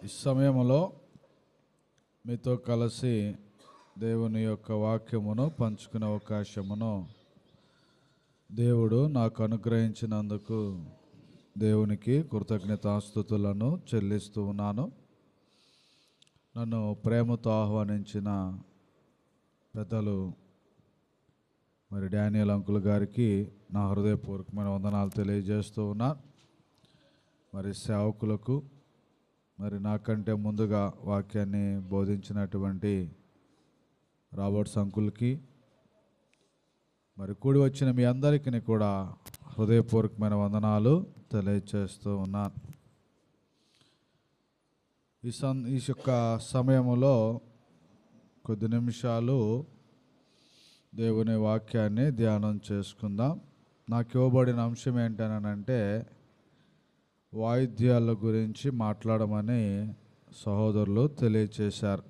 ఈ సమయంలో మీతో కలిసి దేవుని యొక్క వాక్యమును పంచుకునే అవకాశమును దేవుడు నాకు అనుగ్రహించినందుకు దేవునికి కృతజ్ఞతాస్తుతులను చెల్లిస్తూ ఉన్నాను. నన్ను ప్రేమతో ఆహ్వానించిన పెద్దలు మరి డానియల్ అంకుల్ గారికి నా హృదయపూర్వకమైన వందనాలు తెలియజేస్తూ ఉన్నాను. మరి సేవకులకు, మరి నాకంటే ముందుగా వాక్యాన్ని బోధించినటువంటి రాబర్ట్స్ అంకుల్కి, మరి కూడి వచ్చిన మీ అందరికీ కూడా హృదయపూర్వకమైన వందనాలు తెలియజేస్తూ ఉన్నాను. ఈ యొక్క సమయంలో కొద్ది నిమిషాలు దేవుని వాక్యాన్ని ధ్యానం చేసుకుందాం. నాకు ఇవ్వబడిన అంశం ఏంటనంటే వాయిద్యాల గురించి మాట్లాడమని సహోదరులు తెలియచేశారు.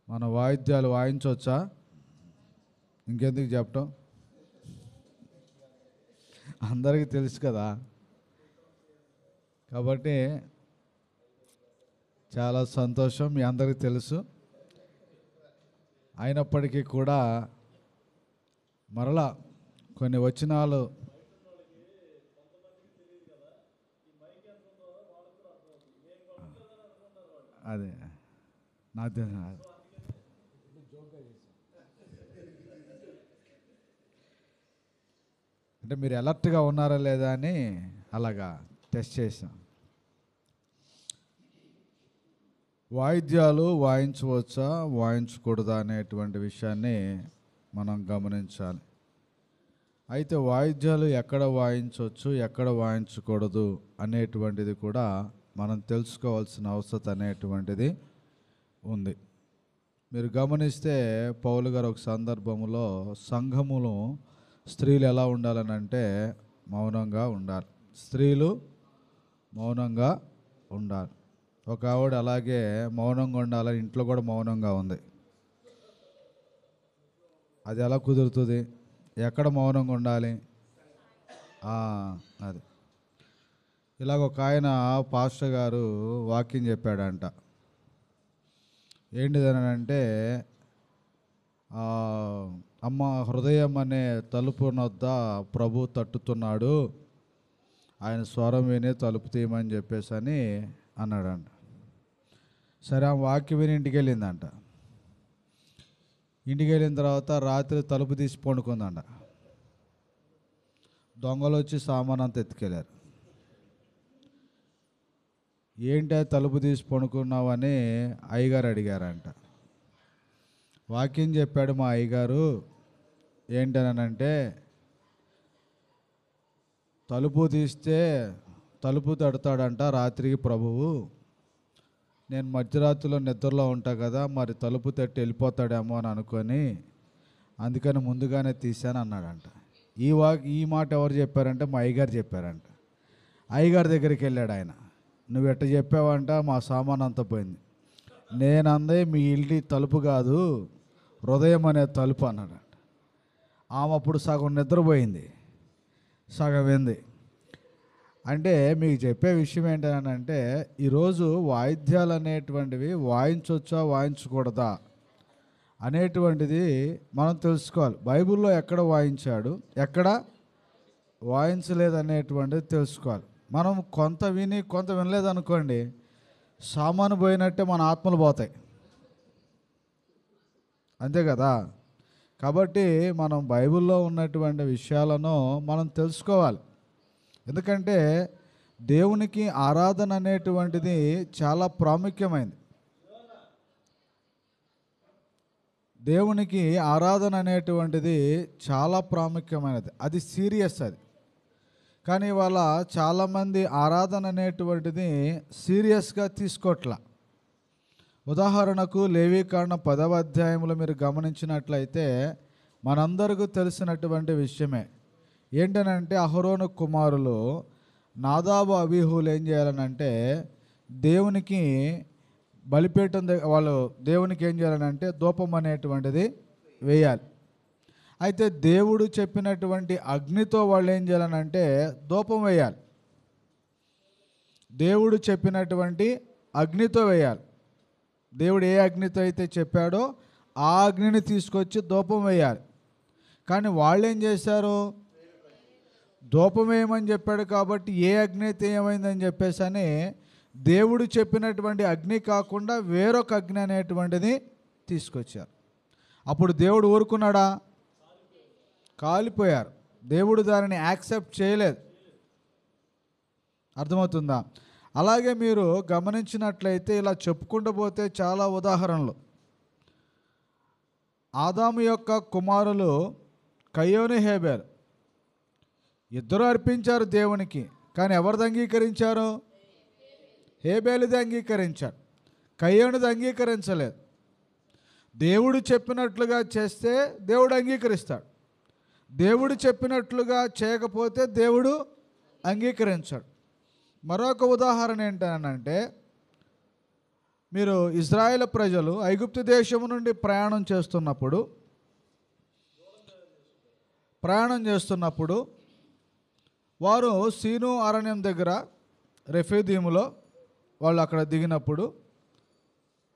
మన వాయిద్యాలు వాయించవచ్చా? ఇంకెందుకు చెప్పటం, అందరికీ తెలుసు కదా. కాబట్టి చాలా సంతోషం, మీ అందరికీ తెలుసు. అయినప్పటికీ కూడా మరలా కొన్ని వచనాలు అదే నాకు అంటే మీరు అలర్ట్గా ఉన్నారా లేదా అని అలాగా టెస్ట్ చేసాం. వాయిద్యాలు వాయించవచ్చా వాయించకూడదా అనేటువంటి విషయాన్ని మనం గమనించాలి. అయితే వాయిద్యాలు ఎక్కడ వాయించవచ్చు, ఎక్కడ వాయించకూడదు అనేటువంటిది కూడా మనం తెలుసుకోవాల్సిన అవసరం అనేటువంటిది ఉంది. మీరు గమనిస్తే పౌలు గారు ఒక సందర్భంలో సంఘములో స్త్రీలు ఎలా ఉండాలని అంటే మౌనంగా ఉండాలి, స్త్రీలు మౌనంగా ఉండాలి. ఒక ఆవిడ అలాగే మౌనంగా ఉండాలని ఇంట్లో కూడా మౌనంగా ఉంది. అది ఎలా కుదురుతుంది? ఎక్కడ మౌనంగా ఉండాలి? అది ఇలాగ ఒక ఆయన పాస్టర్ గారు వాక్యం చెప్పాడంట. ఏంటిదనంటే, అమ్మ హృదయం అనే తలుపు నొద్ద ప్రభు తట్టుతున్నాడు, ఆయన స్వరం విని తలుపు తీయమని చెప్పేసి అని అన్నాడంట. సరే, ఆ వాక్యం విని ఇంటికి వెళ్ళిందంట. ఇంటికి వెళ్ళిన తర్వాత రాత్రి తలుపు తీసి పండుకుందంట. దొంగలు వచ్చి సామాన్ అంతా ఎత్తుకెళ్ళారు. ఏంటి తలుపు తీసి పడుకున్నావని అయ్యగారు అడిగారంట. వాక్యం చెప్పాడు మా అయ్యగారు. ఏంటనంటే, తలుపు తీస్తే తలుపు తడతాడంట రాత్రికి ప్రభువు. నేను మధ్యరాత్రిలో నిద్రలో ఉంటా కదా, మరి తలుపు తట్టి వెళ్ళిపోతాడేమో అని అనుకొని అందుకని ముందుగానే తీశాను అన్నాడంట. ఈ మాట ఎవరు చెప్పారంటే మా అయ్యగారు చెప్పారంట. అయ్యగారి దగ్గరికి వెళ్ళాడు ఆయన. నువ్వు ఎట్ట చెప్పావంట, మా సామాన్ అంతా పోయింది. నేనందే మీ ఇంటి తలుపు కాదు, హృదయం అనే తలుపు అన్నాడంట. ఆమె అప్పుడు సగం నిద్రపోయింది, సగం వింది. అంటే మీకు చెప్పే విషయం ఏంటంటే, ఈరోజు వాయిద్యాలు అనేటువంటివి వాయించవచ్చా వాయించకూడదా అనేటువంటిది మనం తెలుసుకోవాలి. బైబిల్లో ఎక్కడ వాయించాడు, ఎక్కడ వాయించలేదు అనేటువంటిది తెలుసుకోవాలి. మనం కొంత విని కొంత వినలేదనుకోండి, సామాను పోయినట్టే మన ఆత్మలు పోతాయి, అంతే కదా. కాబట్టి మనం బైబిల్లో ఉన్నటువంటి విషయాలను మనం తెలుసుకోవాలి. ఎందుకంటే దేవునికి ఆరాధన అనేటువంటిది చాలా ప్రాముఖ్యమైనది. దేవునికి ఆరాధన అనేటువంటిది చాలా ప్రాముఖ్యమైనది, అది సీరియస్. అది కానీ ఇవాళ చాలామంది ఆరాధన అనేటువంటిది సీరియస్గా తీసుకోవట్లా. ఉదాహరణకు లేవీకాండం 10వ అధ్యాయంలో మీరు గమనించినట్లయితే మనందరికీ తెలిసినటువంటి విషయమే. ఏంటనంటే, అహరోను కుమారులు నాదాబు అబీహులు ఏం చేయాలనంటే దేవునికి బలిపీఠం వాళ్ళు దేవునికి ఏం చేయాలనంటే ధూపం అనేటువంటిది వేయాలి. అయితే దేవుడు చెప్పినటువంటి అగ్నితో వాళ్ళు ఏం చేయాలనంటే ధూపం వేయాలి. దేవుడు చెప్పినటువంటి అగ్నితో వేయాలి. దేవుడు ఏ అగ్నితో అయితే చెప్పాడో ఆ అగ్నిని తీసుకొచ్చి ధూపం వేయాలి. కానీ వాళ్ళు ఏం చేశారు? ధూపం వేయమని చెప్పాడు కాబట్టి ఏ అగ్ని అయితే ఏమైందని చెప్పేసి అని దేవుడు చెప్పినటువంటి అగ్ని కాకుండా వేరొక అగ్ని అనేటువంటిది తీసుకొచ్చారు. అప్పుడు దేవుడు ఊరుకున్నాడా? కాలిపోయారు. దేవుడు దానిని యాక్సెప్ట్ చేయలేదు. అర్థమవుతుందా? అలాగే మీరు గమనించినట్లయితే ఇలా చెప్పుకుంటూ పోతే చాలా ఉదాహరణలు. ఆదాము యొక్క కుమారులు కయ్యోను, హేబేలు ఇద్దరు అర్పించారు దేవునికి. కానీ ఎవరిది అంగీకరించారు? హేబేలుది అంగీకరించాడు, కయ్యోనుది అంగీకరించలేదు. దేవుడు చెప్పినట్లుగా చేస్తే దేవుడు అంగీకరిస్తాడు, దేవుడు చెప్పినట్లుగా చేయకపోతే దేవుడు అంగీకరించాడు. మరొక ఉదాహరణ ఏంటంటే, మీరు ఇజ్రాయేల్ ప్రజలు ఐగుప్తు దేశం నుండి ప్రయాణం చేస్తున్నప్పుడు వారు సీను అరణ్యం దగ్గర రెఫీదీములో వాళ్ళు అక్కడ దిగినప్పుడు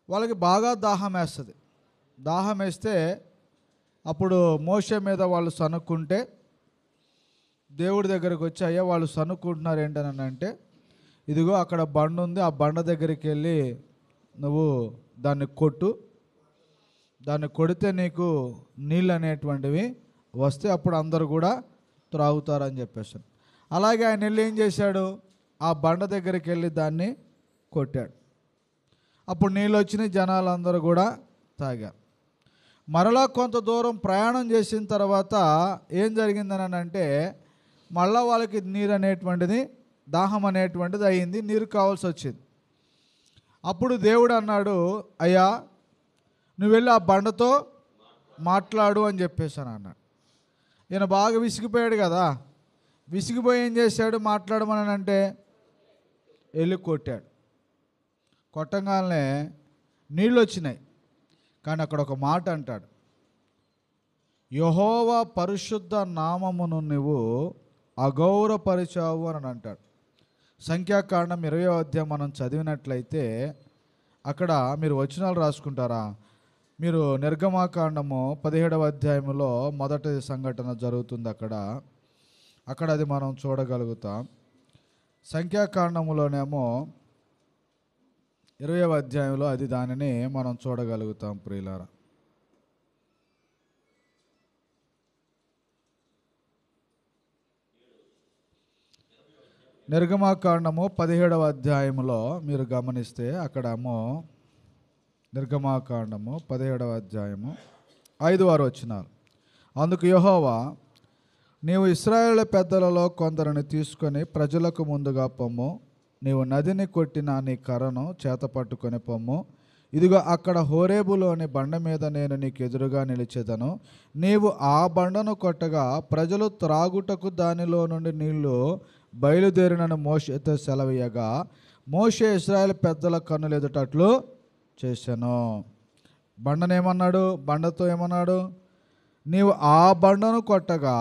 వాళ్ళకి బాగా దాహం వేస్తుంది. దాహం వేస్తే అప్పుడు మోషే మీద వాళ్ళు సనుక్కుంటే దేవుడి దగ్గరికి వచ్చి, అయ్యా వాళ్ళు సనుక్కుంటున్నారు ఏంటని అంటే, ఇదిగో అక్కడ బండ ఉంది, ఆ బండ దగ్గరికి వెళ్ళి నువ్వు దాన్ని కొట్టు, దాన్ని కొడితే నీకు నీళ్ళు అనేటువంటివి వస్తే అప్పుడు అందరూ కూడా త్రాగుతారని చెప్పేసాను. అలాగే ఆయన వెళ్ళి ఏం చేశాడు? ఆ బండ దగ్గరికి వెళ్ళి దాన్ని కొట్టాడు. అప్పుడు నీళ్ళు వచ్చినాయి, జనాలందరూ కూడా తాగారు. మరలా కొంత దూరం ప్రయాణం చేసిన తర్వాత ఏం జరిగిందని అంటే, మళ్ళా వాళ్ళకి నీరు అనేటువంటిది, దాహం అనేటువంటిది అయ్యింది, నీరు కావాల్సి వచ్చింది. అప్పుడు దేవుడు అన్నాడు, అయ్యా నువ్వు వెళ్ళి ఆ బండతో మాట్లాడు అని చెప్పేసాను అన్నాడు. ఈయన బాగా విసిగిపోయాడు కదా, విసిగిపోయి ఏం చేశాడు? మాట్లాడమని అంటే వెళ్ళి కొట్టాడు. కొట్టంగానే నీళ్ళు వచ్చినాయి. కానీ అక్కడ ఒక మాట అంటాడు, యెహోవా పరిశుద్ధ నామమును నువ్వు అగౌరవపరిచావు అని అంటాడు. సంఖ్యాకాండం 20వ అధ్యాయం మనం చదివినట్లయితే అక్కడ మీరు వచనాలు రాసుకుంటారా? మీరు నిర్గమాకాండము 17వ అధ్యాయంలో మొదటి సంఘటన జరుగుతుంది. అక్కడ అది మనం చూడగలుగుతాం. సంఖ్యాకాండములోనేమో 20వ అధ్యాయంలో అది దానిని మనం చూడగలుగుతాం ప్రియులారా. నిర్గమాకాండము 17వ అధ్యాయంలో మీరు గమనిస్తే అక్కడేమో నిర్గమాకాండము 17వ అధ్యాయము 5వ వచనాలు. అందుకు యెహోవా, నీవు ఇశ్రాయేలు పెద్దలలో కొందరిని తీసుకొని ప్రజలకు ముందుగా పొమ్ము, నీవు నదిని కొట్టిన నీ కర్రను చేత పట్టుకొని పొమ్ము, ఇదిగో అక్కడ హోరేబులోని బండ మీద నేను నీకు ఎదురుగా నిలిచేదను. నీవు ఆ బండను కొట్టగా ప్రజలు త్రాగుటకు దానిలో నుండి నీళ్లు బయలుదేరినను మోషేతో సెలవీయగా, మోషే ఇశ్రాయేలు పెద్దల కన్నులు ఎదుటట్లు చేశాను. బండనేమన్నాడు? బండతో ఏమన్నాడు? నీవు ఆ బండను కొట్టగా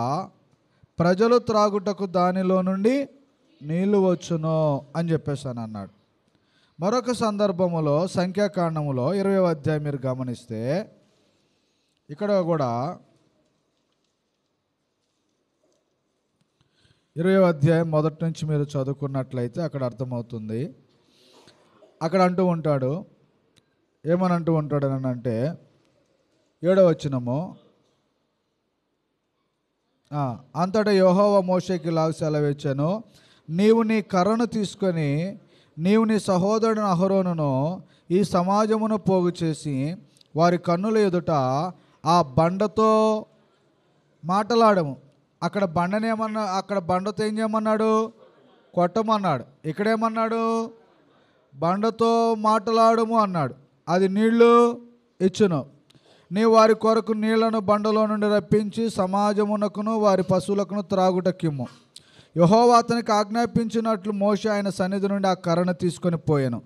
ప్రజలు త్రాగుటకు దానిలో నుండి నీళ్లు వచ్చును అని చెప్పేసాను అన్నాడు. మరొక సందర్భములో సంఖ్యాకాండములో 20వ అధ్యాయం మీరు గమనిస్తే ఇక్కడ కూడా 20వ అధ్యాయం మొదటి నుంచి మీరు చదువుకున్నట్లయితే అక్కడ అర్థమవుతుంది. అక్కడ అంటూ ఉంటాడు, ఏమని అంటూ ఉంటాడు అని అంటే 7వ వచనము, అంతటా యెహోవా మోషేకి ఇలాగ సెలవిచ్చెను, నీవు నీ కర్రను తీసుకొని నీవు నీ సహోదరుడు అహరోనును ఈ సమాజమును పోగు చేసి వారి కన్నుల ఎదుట ఆ బండతో మాటలాడము. అక్కడ బండతో ఏం చేయమన్నాడు? కొట్టమన్నాడు. ఇక్కడేమన్నాడు? బండతో మాటలాడము అన్నాడు. అది నీళ్లు ఇచ్చును. నీవు వారి కొరకు నీళ్లను బండలో నుండి రప్పించి సమాజమునకును వారి పశువులకును త్రాగుటకిమ్ము. యెహోవా అతనికి ఆజ్ఞాపించినట్లు మోషే ఆయన సన్నిధి నుండి ఆ కర్రను తీసుకొని పోయాను.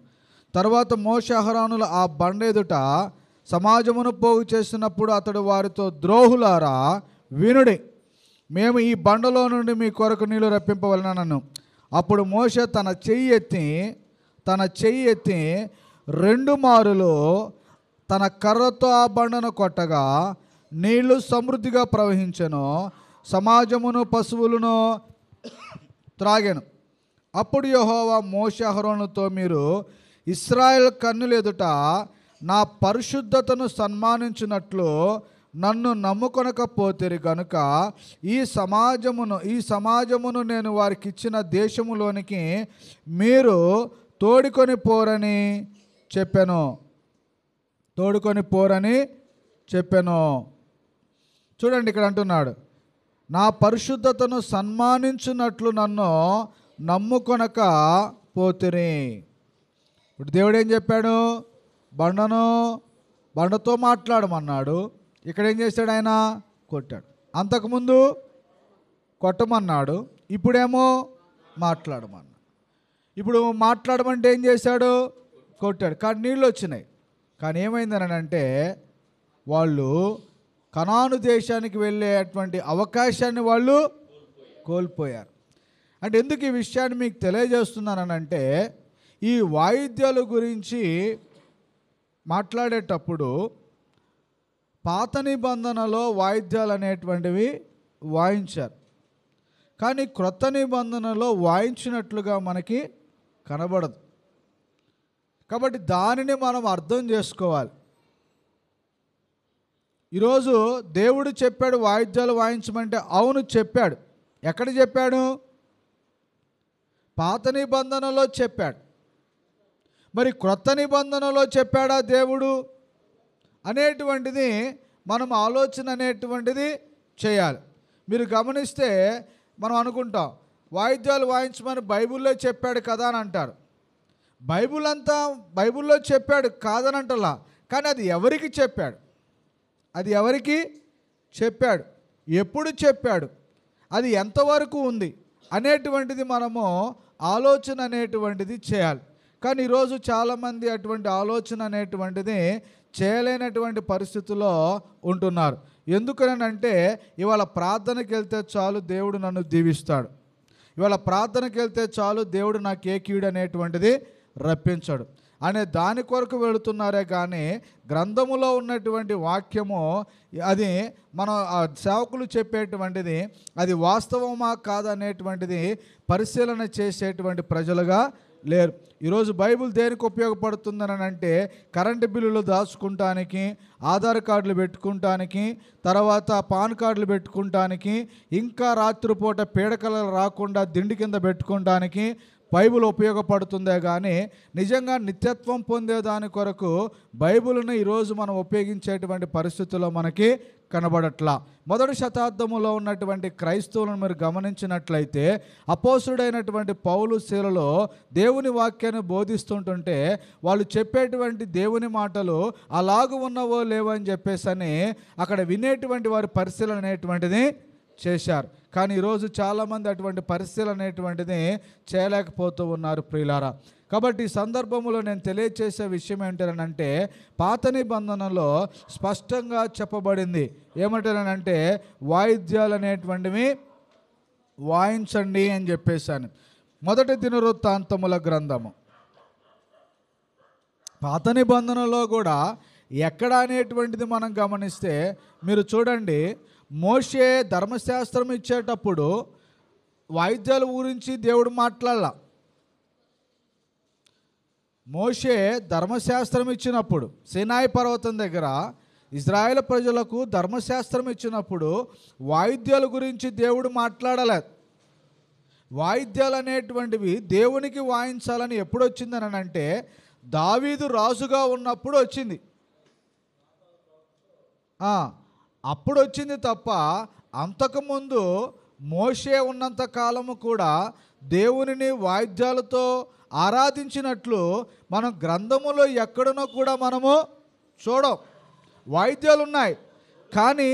తర్వాత మోషే అహరోనులు ఆ బండ ఎదుట సమాజమును పోగు చేసినప్పుడు అతడు వారితో, ద్రోహులారా వినుడి, మేము ఈ బండలో నుండి మీ కొరకు నీళ్లు రప్పింపవలనను. అప్పుడు మోషే తన చెయ్యి ఎత్తి 2 మారులు తన కర్రతో ఆ బండను కొట్టగా నీళ్లు సమృద్ధిగా ప్రవహించెను, సమాజమును పశువులను త్రాగెను. అప్పుడు యెహోవా మోషే అహరోనుతో, మీరు ఇశ్రాయేల్ కన్నుల ఎదుట నా పరిశుద్ధతను సన్మానించినట్లు నన్ను నమ్ముకొనకపోతిరి గనుక ఈ సమాజమును నేను వారికి ఇచ్చిన దేశములోనికి మీరు తోడుకొని పోరని చెప్పాను. చూడండి, ఇక్కడ అంటున్నాడు, నా పరిశుద్ధతను సన్మానించినట్లు నన్ను నమ్ముకొనక పోతిరి. ఇప్పుడు దేవుడు ఏం చెప్పాడు? బండతో మాట్లాడమన్నాడు. ఇక్కడ ఏం చేశాడు? ఆయన కొట్టాడు. అంతకుముందు కొట్టమన్నాడు, ఇప్పుడేమో మాట్లాడమన్నాడు. ఇప్పుడు మాట్లాడమంటే ఏం చేశాడు? కొట్టాడు. కానీ నీళ్ళు వచ్చినాయి. కానీ ఏమైందని అంటే వాళ్ళు కనాను దేశానికి వెళ్ళేటువంటి అవకాశాన్ని వాళ్ళు కోల్పోయారు. అంటే ఎందుకు ఈ విషయాన్ని మీకు తెలియజేస్తున్నానంటే, ఈ వాయిద్యాల గురించి మాట్లాడేటప్పుడు పాత నిబంధనలో వాయిద్యాలు అనేటువంటివి వాయించారు, కానీ క్రొత్త నిబంధనలో వాయించినట్లుగా మనకి కనబడదు. కాబట్టి దానిని మనం అర్థం చేసుకోవాలి. ఈరోజు దేవుడు చెప్పాడు వాయిద్యాలు వాయించమంటే, అవును చెప్పాడు. ఎక్కడ చెప్పాడు? పాత నిబంధనలో చెప్పాడు. మరి క్రొత్త నిబంధనలో చెప్పాడా దేవుడు అనేటువంటిది మనం ఆలోచన అనేటువంటిది చేయాలి. మీరు గమనిస్తే మనం అనుకుంటాం వాయిద్యాలు వాయించమని బైబిల్లో చెప్పాడు కదా అని అంటారు. బైబిల్లో చెప్పాడు కాదనంటలా, కానీ అది ఎవరికి చెప్పాడు? ఎప్పుడు చెప్పాడు? అది ఎంతవరకు ఉంది అనేటువంటిది మనము ఆలోచన అనేటువంటిది చేయాలి. కానీ ఈరోజు చాలామంది అటువంటి ఆలోచన అనేటువంటిది చేయలేనటువంటి పరిస్థితుల్లో ఉంటున్నారు. ఎందుకనంటే ఇవాళ ప్రార్థనకి వెళ్తే చాలు దేవుడు నన్ను దీవిస్తాడు, ఇవాళ ప్రార్థనకి వెళ్తే చాలు దేవుడు నాకు ఏ కీడు అనేటువంటిది రప్పించాడు అనే దాని కొరకు వెళుతున్నారే కానీ గ్రంథములో ఉన్నటువంటి వాక్యము అది మన సేవకులు చెప్పేటువంటిది అది వాస్తవమా కాదనేటువంటిది పరిశీలన చేసేటువంటి ప్రజలుగా లేరు. ఈరోజు బైబిల్ దేనికి ఉపయోగపడుతుందని అంటే కరెంటు బిల్లులు దాచుకుంటానికి, ఆధార్ కార్డులు పెట్టుకుంటానికి, తర్వాత పాన్ కార్డులు పెట్టుకుంటానికి, ఇంకా రాత్రిపూట పీడకలలు రాకుండా దిండి కింద పెట్టుకుంటానికి బైబిల్ ఉపయోగపడుతుందే కానీ నిజంగా నిత్యత్వం పొందేదాని కొరకు బైబిల్ని ఈరోజు మనం ఉపయోగించేటువంటి పరిస్థితుల్లో మనకి కనబడట్లా. మొదటి శతాబ్దములో ఉన్నటువంటి క్రైస్తవులను మీరు గమనించినట్లయితే అపోస్తుడైనటువంటి పౌలు శీలలో దేవుని వాక్యాన్ని బోధిస్తుంటుంటే వాళ్ళు చెప్పేటువంటి దేవుని మాటలు అలాగూ ఉన్నవో లేవో అని చెప్పేసి అక్కడ వినేటువంటి వారి పరిశీలన అనేటువంటిది చేశారు. కానీ ఈరోజు చాలామంది అటువంటి పరిస్థితులు అనేటువంటిది చేయలేకపోతూ ఉన్నారు ప్రియులారా. కాబట్టి ఈ సందర్భంలో నేను తెలియచేసే విషయం ఏంటంటే పాత నిబంధనలో స్పష్టంగా చెప్పబడింది ఏమంటారనంటే వాయిద్యాలు అనేటువంటివి వాయించండి అని చెప్పేశాను. మొదటి దినవృత్తాంతముల గ్రంథము పాత నిబంధనలో కూడా ఎక్కడ అనేటువంటిది మనం గమనిస్తే మీరు చూడండి, మోషే ధర్మశాస్త్రం ఇచ్చేటప్పుడు వాయిద్యాల గురించి దేవుడు మాట్లాడాల. మోషే ధర్మశాస్త్రం ఇచ్చినప్పుడు సినాయి పర్వతం దగ్గర ఇజ్రాయేల్ ప్రజలకు ధర్మశాస్త్రం ఇచ్చినప్పుడు వాయిద్యాల గురించి దేవుడు మాట్లాడలేదు. వాయిద్యాలు అనేటువంటివి దేవునికి వాయించాలని ఎప్పుడు వచ్చిందని అంటే దావీదు రాజుగా ఉన్నప్పుడు వచ్చింది. అప్పుడు వచ్చింది తప్ప అంతకుముందు మోషే ఉన్నంత కాలము కూడా దేవునిని వాయిద్యాలతో ఆరాధించినట్లు మనం గ్రంథములో ఎక్కడనో కూడా మనము చూడం. వాయిద్యాలు ఉన్నాయి కానీ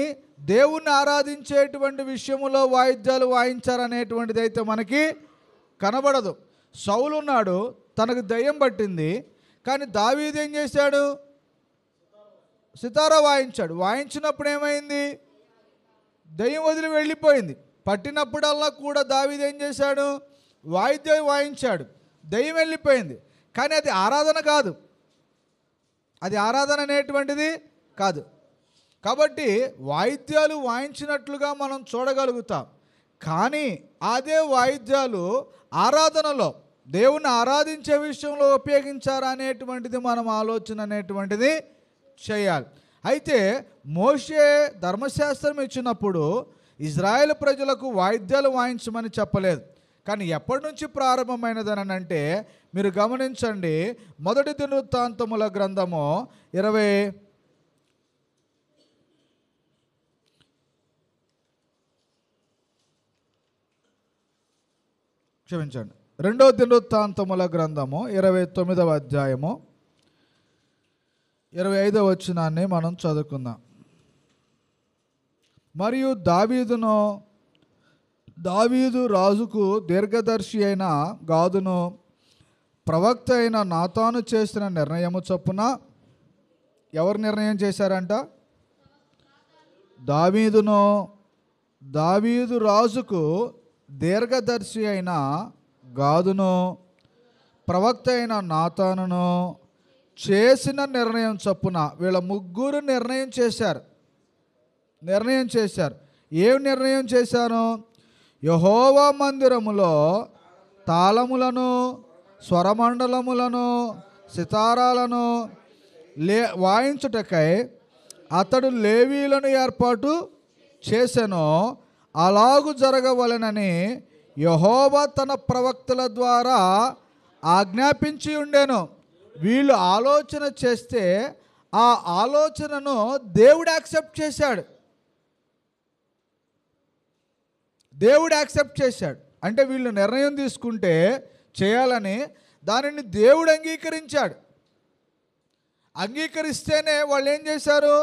దేవుణ్ణి ఆరాధించేటువంటి విషయములో వాయిద్యాలు వాయించారనేటువంటిది అయితే మనకి కనబడదు. సౌలు ఉన్నాడు, తనకు దయ్యం పట్టింది, కానీ దావీదు ఏం చేశాడు? సితారా వాయించాడు. వాయించినప్పుడు ఏమైంది? దయ్యం వదిలి వెళ్ళిపోయింది. పట్టినప్పుడల్లా కూడా దావీదు ఏం చేశాడు? వాయిద్యం వాయించాడు, దెయ్యం వెళ్ళిపోయింది. కానీ అది ఆరాధన కాదు, అది ఆరాధన అనేటువంటిది కాదు. కాబట్టి వాయిద్యాలు వాయించినట్లుగా మనం చూడగలుగుతాం, కానీ అదే వాయిద్యాలు ఆరాధనలో దేవుణ్ణి ఆరాధించే విషయంలో ఉపయోగించారా అనేటువంటిది మనం ఆలోచన అనేటువంటిది చేయాలి. అయితే మోషే ధర్మశాస్త్రం ఇచ్చినప్పుడు ఇజ్రాయేల్ ప్రజలకు వాయిద్యాలు వాయించమని చెప్పలేదు. కానీ ఎప్పటి నుంచి ప్రారంభమైనదని అంటే మీరు గమనించండి, మొదటి దినవృత్తాంతముల గ్రంథము 2వ దినవృత్తాంతముల గ్రంథము 29వ అధ్యాయము 25వ వచనాన్ని మనం చదువుకుందాం. మరియు దావీదు రాజుకు దీర్ఘదర్శి అయిన గాదును ప్రవక్త అయిన నాతాను చేసిన నిర్ణయము చొప్పున, ఎవరు నిర్ణయం చేశారంట? దావీదు రాజుకు దీర్ఘదర్శి అయిన గాదును ప్రవక్త అయిన నాతానును చేసిన నిర్ణయం చొప్పున, వీళ్ళ ముగ్గురు నిర్ణయం చేశారు. ఏం నిర్ణయం చేశాను? యెహోవా మందిరములో తాళములను, స్వరమండలములను, సితారాలను వాయించుటకై అతడు లేవీలను ఏర్పాటు చేసెను. అలాగు జరగవలెనని యెహోవా తన ప్రవక్తల ద్వారా ఆజ్ఞాపించి ఉండెను. వీళ్ళు ఆలోచన చేస్తే ఆ ఆలోచనను దేవుడు యాక్సెప్ట్ చేశాడు. అంటే వీళ్ళు నిర్ణయం తీసుకుంటే చేయాలని దానిని దేవుడు అంగీకరించాడు. అంగీకరిస్తేనే వాళ్ళు ఏం చేశారు?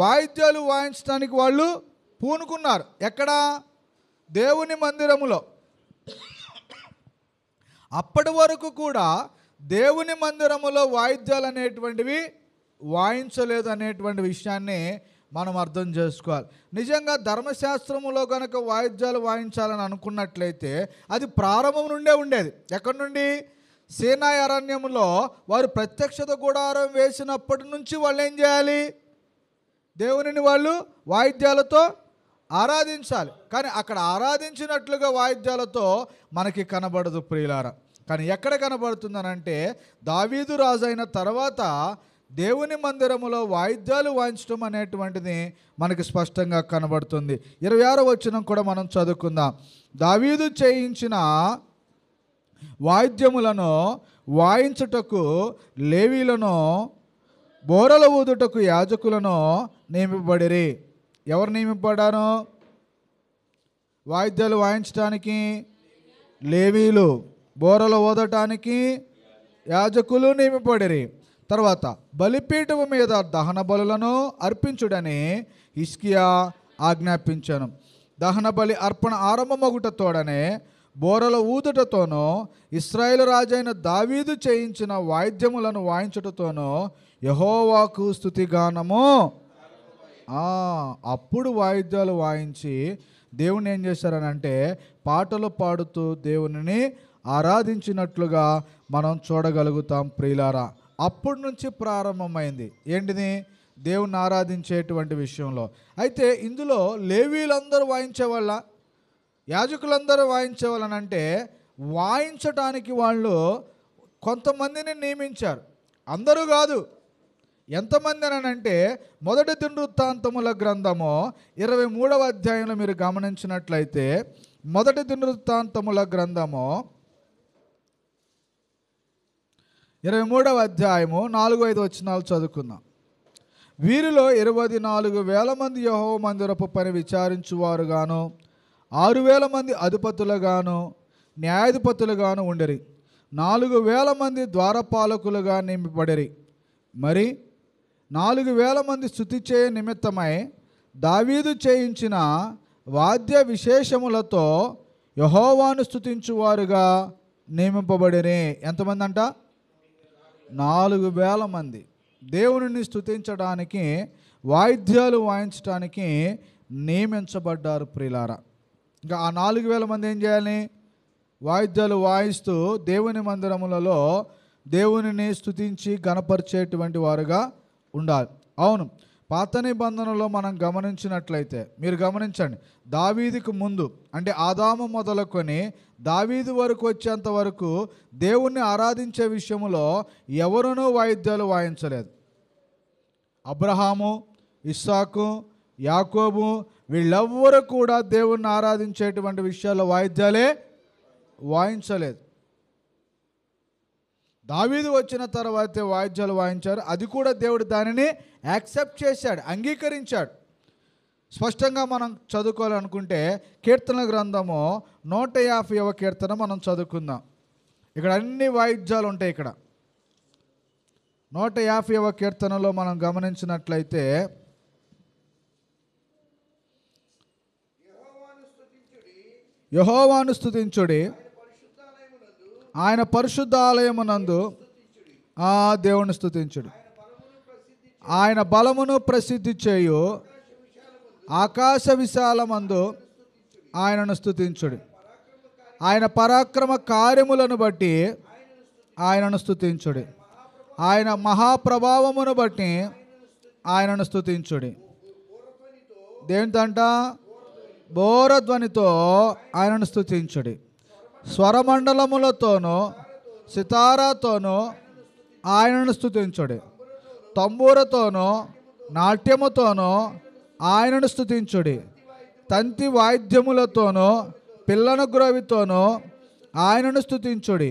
వాయిద్యాలు వాయించడానికి వాళ్ళు పూనుకున్నారు. ఎక్కడ? దేవుని మందిరములో. అప్పటి వరకు కూడా దేవుని మందిరములో వాయిద్యాలు అనేటువంటివి వాయించలేదు అనేటువంటి విషయాన్ని మనం అర్థం చేసుకోవాలి. నిజంగా ధర్మశాస్త్రములో కనుక వాయిద్యాలు వాయించాలని అనుకున్నట్లయితే అది ప్రారంభం నుండే ఉండేది. ఎక్కడి నుండి? సీనాయి అరణ్యంలో వారు ప్రత్యక్షత గుడారం వేసినప్పటి నుంచి వాళ్ళు ఏం చేయాలి? దేవునిని వాళ్ళు వాయిద్యాలతో ఆరాధించాలి. కానీ అక్కడ ఆరాధించినట్లుగా వాయిద్యాలతో మనకి కనబడదు ప్రియులారా. కానీ ఎక్కడ కనబడుతుందనంటే దావీదు రాజు అయిన తర్వాత దేవుని మందిరములో వాయిద్యాలు వాయించడం అనేటువంటిది మనకి స్పష్టంగా కనబడుతుంది. 26వ వచనం కూడా మనం చదువుకుందాం. దావీదు చేయించిన వాయిద్యములను వాయించుటకు లేవీలను, బోరల ఊదుటకు యాజకులను నియమింపబడిరి. ఎవరు నియమింపబడారు? వాయిద్యాలు వాయించడానికి లేవీలు, బోరలు ఊదటానికి యాజకులు నియమింపబడిరి. తర్వాత బలిపీఠము మీద దహన బలులను అర్పించుడని హిజ్కియా ఆజ్ఞాపించాను. దహన బలి అర్పణ ఆరంభమగుటతోడనే బోరల ఊదుటతోనూ ఇశ్రాయేలు రాజైన దావీదు చేయించిన వాయిద్యములను వాయించుటతోనూ యెహోవాకు స్తుతిగానము. అప్పుడు వాయిద్యాలు వాయించి దేవుని ఏం చేశారనంటే పాటలు పాడుతూ దేవునిని ఆరాధించినట్లుగా మనం చూడగలుగుతాం ప్రియులారా. అప్పటి నుంచి ప్రారంభమైంది ఏంటిది? దేవుని ఆరాధించేటువంటి విషయంలో. అయితే ఇందులో లేవీలందరూ వాయించేవాళ్ళ, యాజకులందరూ వాయించేవాళ్ళనంటే వాయించటానికి వాళ్ళు కొంతమందిని నియమించారు, అందరూ కాదు. ఎంతమంది అనంటే మొదటి దినవృత్తాంతముల గ్రంథము 23వ అధ్యాయంలో మీరు గమనించినట్లయితే మొదటి దినవృత్తాంతముల గ్రంథము 23వ అధ్యాయము 4-5 వచనాలు చదువుకుందాం. వీరిలో 24,000 మంది యెహోవా మందిరపు పని విచారించువారుగాను 6,000 మంది అధిపతులుగాను న్యాయాధిపతులుగాను ఉండిరి. 4,000 మంది ద్వారపాలకులుగా నియమింపబడిరి. మరి 4,000 మంది స్తుతి చేయ నిమిత్తమై దావీదు చేయించిన వాద్య విశేషములతో యెహోవాను స్తుతించువారుగా నియమింపబడిరి. ఎంతమంది అంట? 4,000 మంది దేవునిని స్తుతించడానికి, వాయిద్యాలు వాయించడానికి నియమించబడ్డారు ప్రియులారా. ఇంకా ఆ 4,000 మంది ఏం చేయాలి? వాయిద్యాలు వాయిస్తూ దేవుని మందిరములలో దేవునిని స్తుతించి గణపరిచేటువంటి వారుగా ఉండాలి. అవును, పాత నిబంధనలో మనం గమనించినట్లయితే, మీరు గమనించండి, దావీదుకు ముందు అంటే ఆదాము మొదలుకొని దావీదు వరకు వచ్చేంత వరకు దేవుణ్ణి ఆరాధించే విషయంలో ఎవరునూ వాయిద్యాలు వాయించలేదు. అబ్రహాము, ఇస్సాకు, యాకోబు వీళ్ళెవ్వరూ కూడా దేవుణ్ణి ఆరాధించేటువంటి విషయాల్లో వాయిద్యాలే వాయించలేదు. దావీదు వచ్చిన తర్వాతే వాయిద్యాలు వాయించారు. అది కూడా దేవుడు దానిని యాక్సెప్ట్ చేశాడు, అంగీకరించాడు. స్పష్టంగా మనం చదువుకోవాలనుకుంటే కీర్తన గ్రంథము 150వ కీర్తన మనం చదువుకుందాం. ఇక్కడ అన్ని వాయిద్యాలు ఉంటాయి. ఇక్కడ 150వ కీర్తనలో మనం గమనించినట్లయితే, యెహోవాను స్తుతించుడి, ఆయన పరిశుద్ధాలయమునందు దేవుని స్తుతించుడి, ఆయన బలమును ప్రసిద్ధి చేయు ఆకాశ విశాలమందు ఆయనను స్తుతించుడి, ఆయన పరాక్రమ కార్యములను బట్టి ఆయనను స్తుతించుడి, ఆయన మహాప్రభావమును బట్టి ఆయనను స్తుతించుడి. దేనితంట? బోరధ్వనితో ఆయనను స్తుతించుడి, స్వరమండలములతోనూ సితారాతోనూ ఆయనను స్తుతించుడి, తంబూరతోనూ నాట్యముతోనూ ఆయనను స్తుతించుడి, తంతి వాయిద్యములతోనూ పిల్లన గ్రోవితోనూ ఆయనను స్తుతించుడి,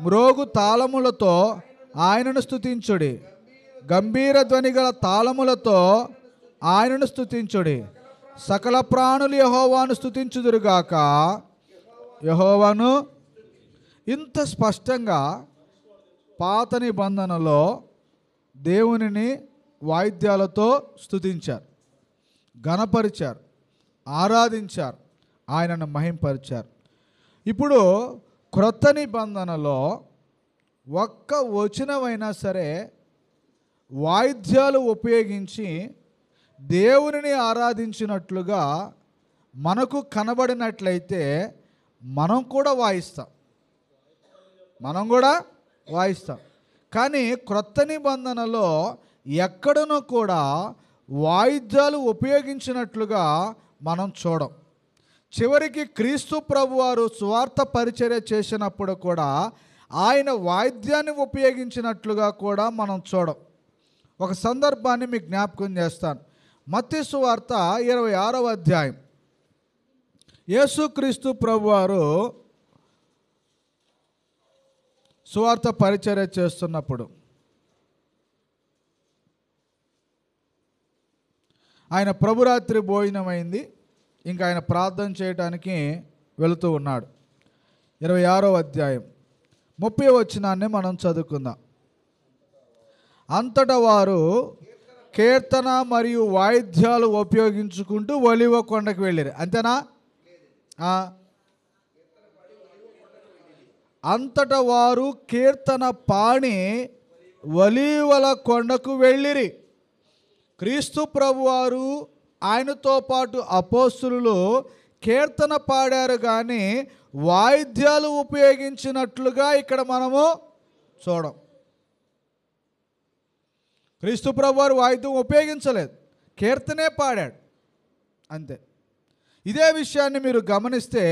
మ్రోగు తాళములతో ఆయనను స్తుతించుడి, గంభీర ధ్వని గల తాళములతో ఆయనను స్తుతించుడి. సకల ప్రాణులు యెహోవాను స్తుతించుదురుగాక. యెహోవాను ఇంత స్పష్టంగా పాత నిబంధనలో దేవునిని వాయిద్యాలతో స్తుతించారు, గణపరిచారు, ఆరాధించారు, ఆయనను మహింపరిచారు. ఇప్పుడు క్రొత్త నిబంధనలో ఒక్క వచనమైనా సరే వాయిద్యాలు ఉపయోగించి దేవునిని ఆరాధించినట్లుగా మనకు కనబడినట్లయితే మనం కూడా వాయిస్తాం. కానీ క్రొత్త నిబంధనలో ఎక్కడనో కూడా వాయిద్యాలు ఉపయోగించినట్లుగా మనం చూడం. చివరికి క్రీస్తు ప్రభువారు సువార్త పరిచర్య చేసినప్పుడు కూడా ఆయన వాయిద్యాన్ని ఉపయోగించినట్లుగా కూడా మనం చూడం. ఒక సందర్భాన్ని మీకు జ్ఞాపకం చేస్తాను. మత్తయి సువార్త 26వ అధ్యాయం. యేసుక్రీస్తు ప్రభువారు సువార్త పరిచర్య చేస్తున్నప్పుడు ఆయన ప్రభురాత్రి భోజనమైంది, ఇంకా ఆయన ప్రార్థన చేయడానికి వెళుతూ ఉన్నాడు. 26వ అధ్యాయం 30వ వచనాన్ని మనం చదువుకుందాం. అంతటా వారు కీర్తన మరియు వాయిద్యాలు ఉపయోగించుకుంటూ ఒలీవ కొండకు వెళ్ళారు. అంతేనా? అంతటా వారు కీర్తన పాడి ఒలీవల కొండకు వెళ్ళిరి. క్రీస్తు ప్రభువారు ఆయనతో పాటు అపోస్తులు కీర్తన పాడారు, కానీ వాయిద్యాలు ఉపయోగించినట్లుగా ఇక్కడ మనము చూడం. క్రీస్తు ప్రభువారు వాయిద్యం ఉపయోగించలేదు, కీర్తనే పాడాడు, అంతే. ఇదే విషయాన్ని మీరు గమనిస్తే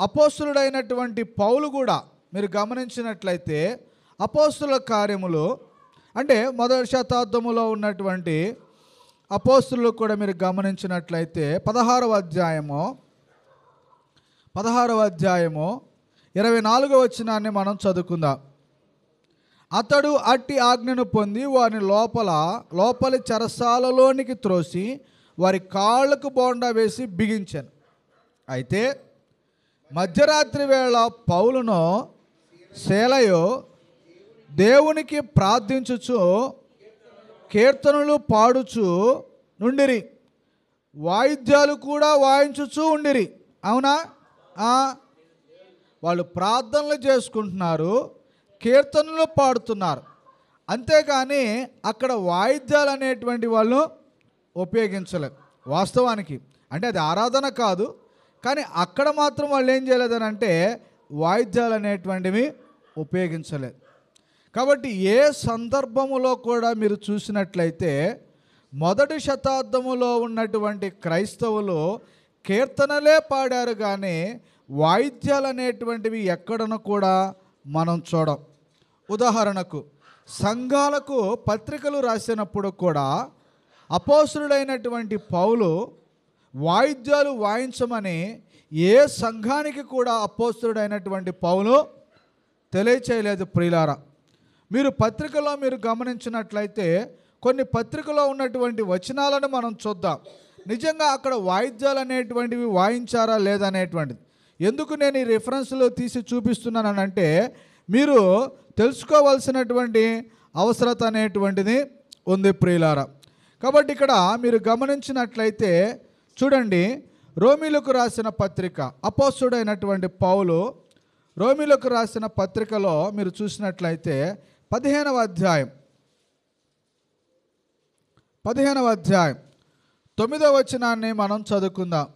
అపోస్తులుడైనటువంటి పౌలు కూడా మీరు గమనించినట్లయితే అపోస్తుల కార్యములు అంటే మొదటి శతాబ్దములో ఉన్నటువంటి అపోస్తులు కూడా మీరు గమనించినట్లయితే 16వ అధ్యాయము 24వ వచనాన్ని మనం చదువుకుందాం. అతడు అట్టి ఆజ్ఞను పొంది వారిని లోపలి చెరసాలలోనికి త్రోసి వారి కాళ్ళకు బోండా వేసి బిగించాను. అయితే మధ్యరాత్రి వేళ పౌలును శీలయు దేవునికి ప్రార్థించుచు కీర్తనలు పాడుచు నుండిరి, వాయిద్యాలు కూడా వాయించుచూ ఉండిరి. అవునా? వాళ్ళు ప్రార్థనలు చేసుకుంటున్నారు, కీర్తనలు పాడుతున్నారు, అంతేగాని అక్కడ వాయిద్యాలు అనేటువంటి వాళ్ళు ఉపయోగించలేదు. వాస్తవానికి అంటే అది ఆరాధన కాదు, కానీ అక్కడ మాత్రం వాళ్ళు ఏం చేయలేదని అంటే వాయిద్యాలు అనేటువంటివి ఉపయోగించలేదు. కాబట్టి ఏ సందర్భములో కూడా మీరు చూసినట్లయితే మొదటి శతాబ్దములో ఉన్నటువంటి క్రైస్తవులు కీర్తనలే పాడారు, కానీ వాయిద్యాలు అనేటువంటివి ఎక్కడను కూడా మనం చూడం. ఉదాహరణకు సంఘాలకు పత్రికలు రాసినప్పుడు కూడా అపోస్తలుడైనటువంటి పౌలు వాయిద్యాలు వాయించమని ఏ సంఘానికి కూడా అపోస్తలుడైనటువంటి పౌలు తెలియచేయలేదు. ప్రియులారా, మీరు పత్రికలో మీరు గమనించినట్లయితే కొన్ని పత్రికలో ఉన్నటువంటి వచనాలను మనం చూద్దాం. నిజంగా అక్కడ వాయిద్యాలు అనేటువంటివి వాయించారా లేదనేటువంటిది. ఎందుకు నేను ఈ రిఫరెన్స్లో తీసి చూపిస్తున్నానంటే మీరు తెలుసుకోవాల్సినటువంటి అవసరత అనేటువంటిది ఉంది ప్రియులారా. కాబట్టి ఇక్కడ మీరు గమనించినట్లయితే చూడండి, రోమీలకు రాసిన పత్రిక, అపోస్తలుడైనటువంటి పౌలు రోమీలకు రాసిన పత్రికలో మీరు చూసినట్లయితే 15వ అధ్యాయం 9వ వచనాన్ని మనం చదువుకుందాం.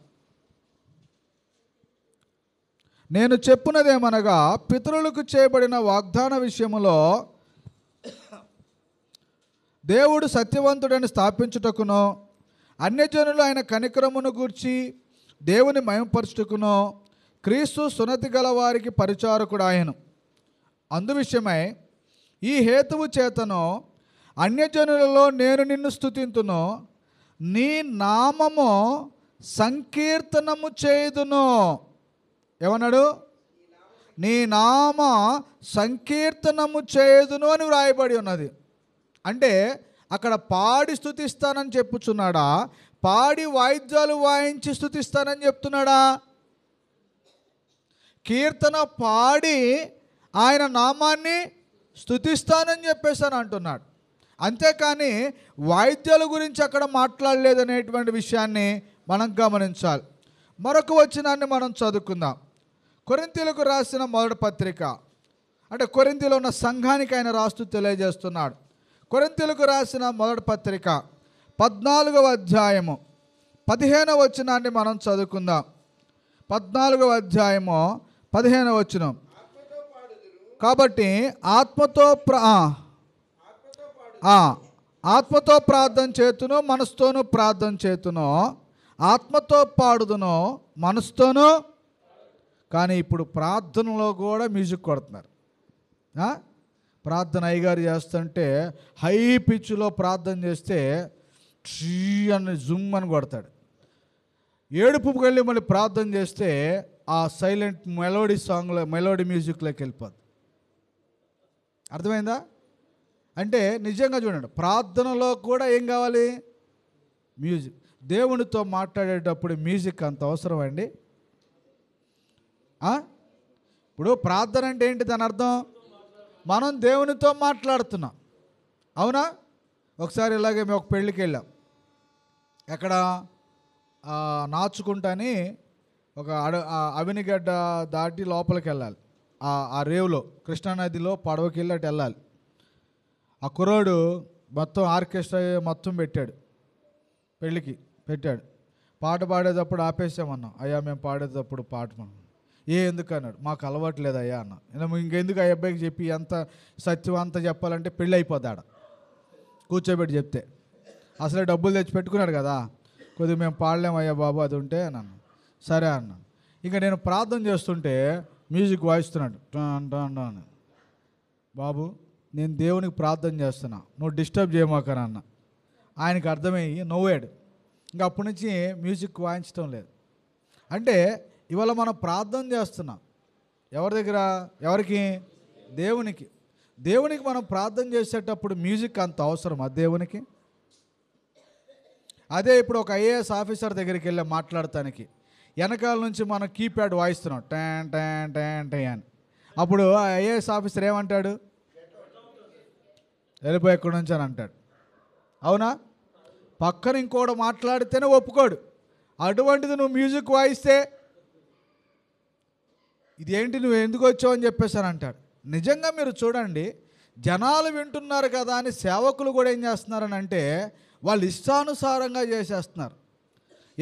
నేను చెప్పున్నదేమనగా, పితరులకు చేయబడిన వాగ్దాన విషయములో దేవుడు సత్యవంతుడని స్థాపించుటకును, అన్యజనులు ఆయన కనికరమును గూర్చి దేవుని మహిమపరచుటకును క్రీస్తు సున్నతి గల వారికి పరిచారకుడు ఆయను. అందు విషయమై ఈ హేతువు చేతను అన్యజనులలో నేను నిన్ను స్తుతింతును, నీ నామము సంకీర్తనము చేయుదును. ఏమన్నాడు? నీ నామ సంకీర్తనము చేయుదును అని వ్రాయబడి ఉన్నది. అంటే అక్కడ పాడి స్తుతిస్తానని చెప్పుచున్నాడా, పాడి వాయిద్యాలు వాయించి స్తుతిస్తానని చెప్తున్నాడా? కీర్తన పాడి ఆయన నామాన్ని స్తుతిస్తానని చెప్పేసాను అంటున్నాడు. అంతేకాని వాయిద్యాల గురించి అక్కడ మాట్లాడలేదనేటువంటి విషయాన్ని మనం గమనించాలి. మరొక వచనాన్ని మనం చదువుకుందాం. కొరింథీయులకు రాసిన మొదటి పత్రిక, అంటే కొరింథీలో ఉన్న సంఘానికి ఆయన రాస్తూ తెలియజేస్తున్నాడు. కొరింథీయులకు రాసిన మొదటి పత్రిక 14వ అధ్యాయము 15వ వచనాన్ని మనం చదువుకుందాం. 14వ అధ్యాయము 15వ వచనం. కాబట్టి ఆత్మతో ప్రార్థన చేతును, మనసుతోనూ ప్రార్థన చేతును, ఆత్మతో పాడుదును, మనసుతోనూ. కానీ ఇప్పుడు ప్రార్థనలో కూడా మ్యూజిక్ కొడుతున్నారు. ప్రార్థన అయ్యగారు చేస్తుంటే హై పిచ్లో ప్రార్థన చేస్తే ఛీ అని జుమ్ అని కొడతాడు. ఏడుపుకి వెళ్ళి మళ్ళీ ప్రార్థన చేస్తే ఆ సైలెంట్ మెలోడీ మ్యూజిక్లోకి వెళ్ళిపోద్ది. అర్థమైందా? అంటే నిజంగా చూడండి, ప్రార్థనలో కూడా ఏం కావాలి? మ్యూజిక్. దేవునితో మాట్లాడేటప్పుడు మ్యూజిక్ అంత అవసరం అండి. ఇప్పుడు ప్రార్థన అంటే ఏంటి? దాని అర్థం మనం దేవునితో మాట్లాడుతున్నాం, అవునా? ఒకసారి ఇలాగే మేము ఒక పెళ్ళికి వెళ్ళాం. ఎక్కడ? నాచుకుంటాని ఒక అవినిగడ్డ దాటి లోపలికి వెళ్ళాలి. ఆ రేవులో కృష్ణానదిలో పడవకి వెళ్ళి అటు వెళ్ళాలి. ఆ కుర్రోడు మొత్తం ఆర్కెస్ట్రా మొత్తం పెట్టాడు, పెళ్ళికి పెట్టాడు. పాట పాడేటప్పుడు ఆపేసామన్నాం. అయ్యా మేము పాడేటప్పుడు పాట ఎందుకు అన్నాడు. మాకు అలవాటు లేదు అయ్యా అన్న. ఇంకెందుకు ఆ అబ్బాయికి చెప్పి ఎంత సత్యం అంతా చెప్పాలంటే పెళ్ళి అయిపోతాడ కూర్చోబెట్టి చెప్తే. అసలే డబ్బులు తెచ్చి పెట్టుకున్నాడు కదా, కొద్దిగా మేము పాడలేమయ్యా బాబు అది ఉంటే అన్నాను. సరే అన్న. ఇంకా నేను ప్రార్థన చేస్తుంటే మ్యూజిక్ వాయిస్తున్నాడు అని. బాబు నేను దేవునికి ప్రార్థన చేస్తున్నా, నువ్వు డిస్టర్బ్ చేయమాకరా అన్న. ఆయనకు అర్థమయ్యి నవ్వాడు. ఇంకా అప్పటి నుంచి మ్యూజిక్ వాయించడం లేదు. అంటే ఇవాళ మనం ప్రార్థన చేస్తున్నాం ఎవరి దగ్గర? ఎవరికి? దేవునికి. దేవునికి మనం ప్రార్థన చేసేటప్పుడు మ్యూజిక్ అంత అవసరమా దేవునికి? అదే ఇప్పుడు ఒక ఐఏఎస్ ఆఫీసర్ దగ్గరికి వెళ్ళి మాట్లాడటానికి వెనకాల నుంచి మనం కీప్యాడ్ వాయిస్తున్నాం ట్యాన్ ట్యాన్ ట్యాన్ ట్యాన్ అని. అప్పుడు ఆ ఐఏఎస్ ఆఫీసర్ ఏమంటాడు? వెళ్ళిపోయి ఎక్కడి నుంచి అని అంటాడు, అవునా? పక్కన ఇంకోటి మాట్లాడితేనే ఒప్పుకోడు. అటువంటిది నువ్వు మ్యూజిక్ వాయిస్తే ఇదేంటి నువ్వు ఎందుకు వచ్చావు అని చెప్పేసాను అంటాడు. నిజంగా మీరు చూడండి, జనాలు వింటున్నారు కదా అని సేవకులు కూడా ఏం చేస్తున్నారని అంటే వాళ్ళు ఇష్టానుసారంగా చేసేస్తున్నారు.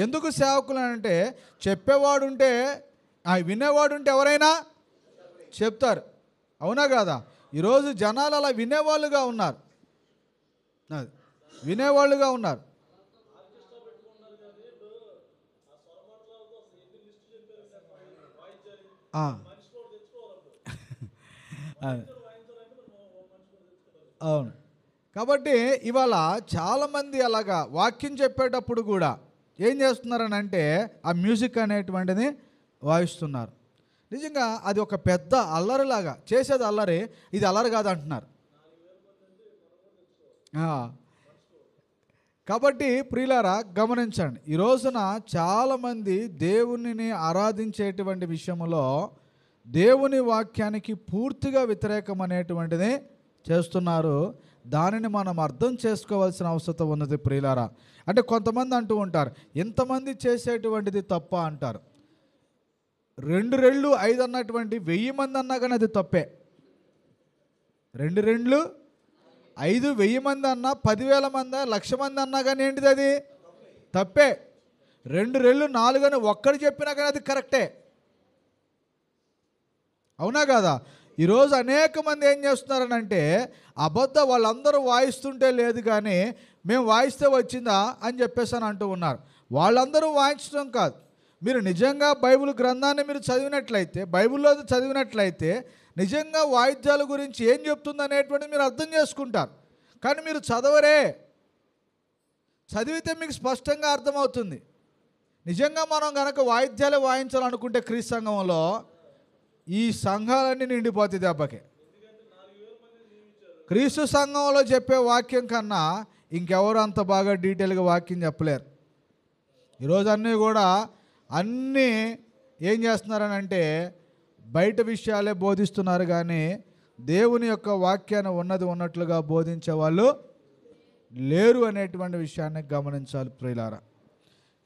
ఎందుకు సేవకులు అంటే చెప్పేవాడు ఉంటే వినేవాడు ఉంటే ఎవరైనా చెప్తారు. అవునా కాదా? ఈరోజు జనాలు అలా వినేవాళ్ళుగా ఉన్నారు, వినేవాళ్ళుగా ఉన్నారు. అవును. కాబట్టి ఇవాళ చాలామంది అలాగా వాక్యం చెప్పేటప్పుడు కూడా ఏం చేస్తున్నారని అంటే ఆ మ్యూజిక్ అనేటువంటిది వాయిస్తున్నారు. నిజంగా అది ఒక పెద్ద అల్లరిలాగా చేసేది అల్లరి, ఇది అల్లరి కాదు అంటున్నారు. కాబట్టి ప్రియులారా గమనించండి, ఈ రోజున చాలామంది దేవునిని ఆరాధించేటువంటి విషయంలో దేవుని వాక్యానికి పూర్తిగా వ్యతిరేకం అనేటువంటిది చేస్తున్నారు. దానిని మనం అర్థం చేసుకోవాల్సిన అవసరం ఉన్నది ప్రియులారా. అంటే కొంతమంది అంటూ ఉంటారు, ఇంతమంది చేసేటువంటిది తప్ప అంటారు. 2 రెళ్ళు 5 అన్నటువంటి 1000 మంది అన్నా కానీ అది తప్పే. 2 రెళ్ళు 5 1000 మంది అన్నా, 10,000 మంది 1,00,000 మంది అన్నా కానీ ఏంటిది అది తప్పే. 2 రెళ్ళు 4 అని ఒక్కడు చెప్పినా కానీ అది కరెక్టే. అవునా కాదా? ఈరోజు అనేక మంది ఏం చేస్తున్నారనంటే వాళ్ళందరూ వాయిస్తుంటే లేదు కానీ మేము వాయిస్తే వచ్చిందా అని చెప్పేసి అని అంటూ ఉన్నారు. వాళ్ళందరూ వాయించడం కాదు, మీరు నిజంగా బైబిల్ గ్రంథాన్ని మీరు చదివినట్లయితే, బైబిల్లో చదివినట్లయితే నిజంగా వాయిద్యాల గురించి ఏం చెప్తుంది అనేటువంటిది మీరు అర్థం చేసుకుంటారు. కానీ మీరు చదవరే. చదివితే మీకు స్పష్టంగా అర్థమవుతుంది. నిజంగా మనం కనుక వాయిద్యాలు వాయించాలనుకుంటే క్రీస్తు సంఘంలో ఈ సంఘాలన్నీ నిండిపోతాయి దెబ్బకి. క్రీస్తు సంఘంలో చెప్పే వాక్యం కన్నా ఇంకెవరు అంత బాగా డీటెయిల్గా వాక్యం చెప్పలేరు. ఈరోజు అన్నీ ఏం చేస్తున్నారని అంటే బయట విషయాలే బోధిస్తున్నారు కానీ దేవుని యొక్క వాక్యాన్ని ఉన్నట్లుగా బోధించే వాళ్ళు లేరు అనేటువంటి విషయాన్ని గమనించాలి ప్రియులారా.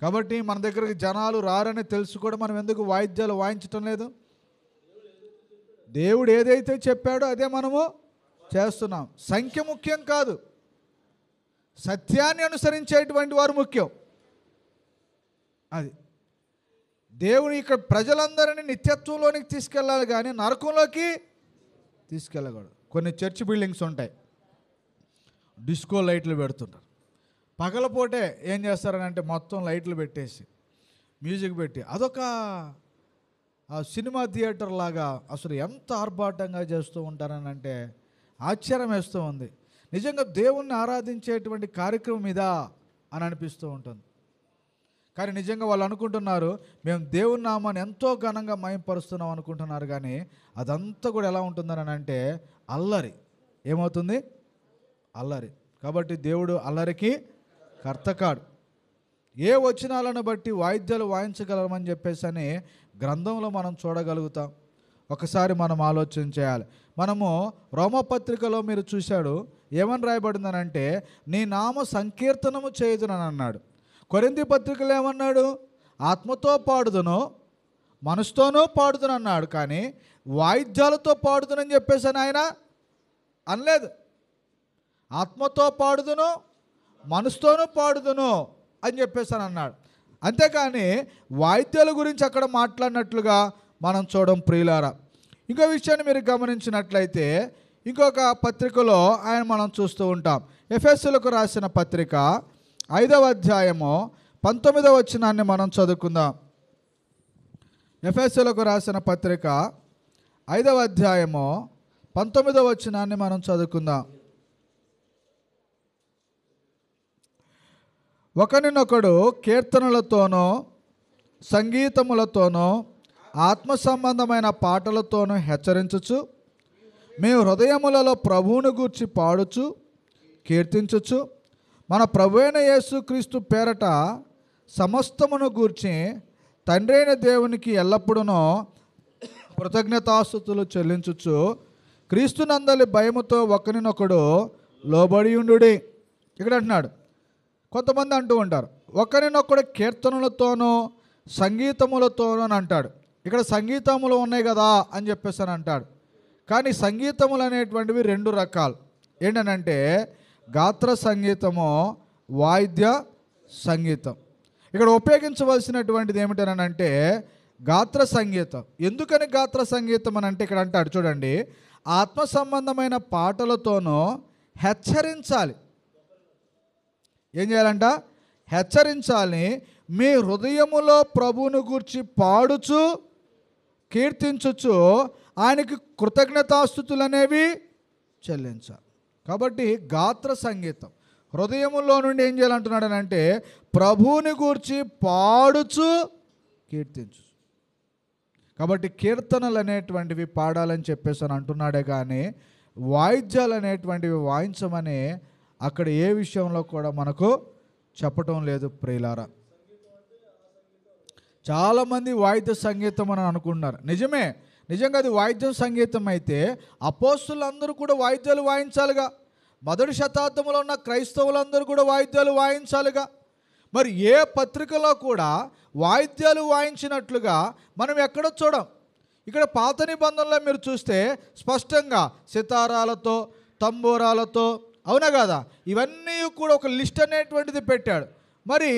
కాబట్టి మన దగ్గరికి జనాలు రారని తెలుసు కూడా మనం ఎందుకు వాయిద్యాలు వాయించటం లేదు? దేవుడు ఏదైతే చెప్పాడో అదే మనము చేస్తున్నాం. సంఖ్య ముఖ్యం కాదు, సత్యాన్ని అనుసరించేటువంటి వారు ముఖ్యం. అది దేవుని ఇక్కడ ప్రజలందరినీ నిత్యత్వంలోనికి తీసుకెళ్ళాలి కానీ నరకంలోకి తీసుకెళ్ళకూడదు. కొన్ని చర్చ్ బిల్డింగ్స్ ఉంటాయి, డిస్కో లైట్లు పెడుతుంటారు. పగలపోటే ఏం చేస్తారని అంటే మొత్తం లైట్లు పెట్టేసి మ్యూజిక్ పెట్టి అదొక సినిమా థియేటర్ లాగా అసలు ఎంత ఆర్భాటంగా చేస్తూ ఉంటారని అంటే ఆశ్చర్యం వేస్తూ ఉంది. నిజంగా దేవుణ్ణి ఆరాధించేటువంటి కార్యక్రమం ఇదా అని అనిపిస్తూ ఉంటుంది. కానీ నిజంగా వాళ్ళు అనుకుంటున్నారు మేము దేవుని నామాన్ని ఎంతో ఘనంగా మహిమపరుస్తున్నాం అనుకుంటున్నారు. కానీ అదంతా కూడా ఎలా ఉంటుందని అంటే అల్లరి. ఏమవుతుంది? అల్లరి. కాబట్టి దేవుడు అల్లరికి కర్తకాడు. ఏ వచనాలను బట్టి వాయిద్యాలు వాయించగలమని చెప్పేసి అని గ్రంథంలో మనం చూడగలుగుతాం. ఒకసారి మనం ఆలోచన చేయాలి. మనము రోమపత్రికలో మీరు చూశాడు ఏమని రాయబడిందనంటే నీ నామ సంకీర్తనము చేయుదునని అన్నాడు. కొరింథీ పత్రికలో ఏమన్నాడు? ఆత్మతో పాడుదును మనసుతోనూ పాడుదును అన్నాడు. కానీ వాయిద్యాలతో పాడుదునని చెప్పేసి అని ఆయన అనలేదు. ఆత్మతో పాడుదును మనసుతోనూ పాడుదును అని చెప్పేసి అని అన్నాడు. అంతేకాని వాయిద్యాల గురించి అక్కడ మాట్లాడినట్లుగా మనం చూడం ప్రియులారా. ఇంకో విషయాన్ని మీరు గమనించినట్లయితే ఇంకొక పత్రికలో ఆయన మనం చూస్తూ ఉంటాం. ఎఫెసీయులకు రాసిన పత్రిక 5వ అధ్యాయము 19వ వచనాన్ని మనం చదువుకుందాం. ఎఫెసీయులకు రాసిన పత్రిక 5వ అధ్యాయము 19వ వచనాన్ని మనం చదువుకుందాం. ఒకరినొకడు కీర్తనలతోనూ సంగీతములతోనూ ఆత్మ సంబంధమైన పాటలతోనూ హెచ్చరించుచు మేము హృదయములలో ప్రభువును గూర్చి పాడుచు కీర్తించుచు మన ప్రభువైన యేసుక్రీస్తు పేరట సమస్తమును గూర్చి తండ్రి అయిన దేవునికి ఎల్లప్పుడూ కృతజ్ఞతాస్తుతులు చెల్లించుచు క్రీస్తునందలి భయముతో ఒకరినొకడు లోబడి ఉండుడి. ఇక్కడ అంటున్నాడు, కొంతమంది అంటూ ఉంటారు ఒకరినొకడు కీర్తనలతోనూ సంగీతములతోనూ అని అంటాడు. ఇక్కడ సంగీతములు ఉన్నాయి కదా అని చెప్పేసి అని అంటాడు. కానీ సంగీతములు అనేటువంటివి 2 రకాలు. ఏంటనంటే గాత్ర సంగీతము, వాయిద్య సంగీతం. ఇక్కడ ఉపయోగించవలసినటువంటిది ఏమిటనంటే గాత్ర సంగీతం. ఎందుకని గాత్ర సంగీతం అని అంటే ఇక్కడ అంటాడు చూడండి, ఆత్మ సంబంధమైన పాటలతోనూ హెచ్చరించాలి. ఏం చేయాలంట? హెచ్చరించాలి. మీ హృదయములో ప్రభువును గూర్చి పాడుచు కీర్తించుచు ఆయనకి కృతజ్ఞతాస్తుతులు అనేవి చెల్లించాలి. కాబట్టి గాత్ర సంగీతం హృదయములో నుండి ఏం చేయాలంటున్నాడు అంటే ప్రభువుని గూర్చి పాడుచు కీర్తించు. కాబట్టి కీర్తనలు అనేటువంటివి పాడాలని చెప్పేసి అని అంటున్నాడే కానీ వాయిద్యాలు అనేటువంటివి వాయించమని అక్కడ ఏ విషయంలో కూడా మనకు చెప్పటం లేదు ప్రియులారా. చాలామంది వాయిద్య సంగీతం అని అనుకుంటున్నారు. నిజంగా అది వాయిద్యం సంగీతం అయితే అపోస్తులందరూ కూడా వాయిద్యాలు వాయించాలిగా. మొదటి శతాబ్దంలో ఉన్న క్రైస్తవులందరూ కూడా వాయిద్యాలు వాయించాలిగా. మరి ఏ పత్రికలో కూడా వాయిద్యాలు వాయించినట్లుగా మనం ఎక్కడ చూడం. ఇక్కడ పాత నిబంధనలో మీరు చూస్తే స్పష్టంగా సితారాలతో, తంబూరాలతో, అవునా కదా, ఇవన్నీ కూడా ఒక లిస్ట్ అనేటువంటిది పెట్టాడు. మరి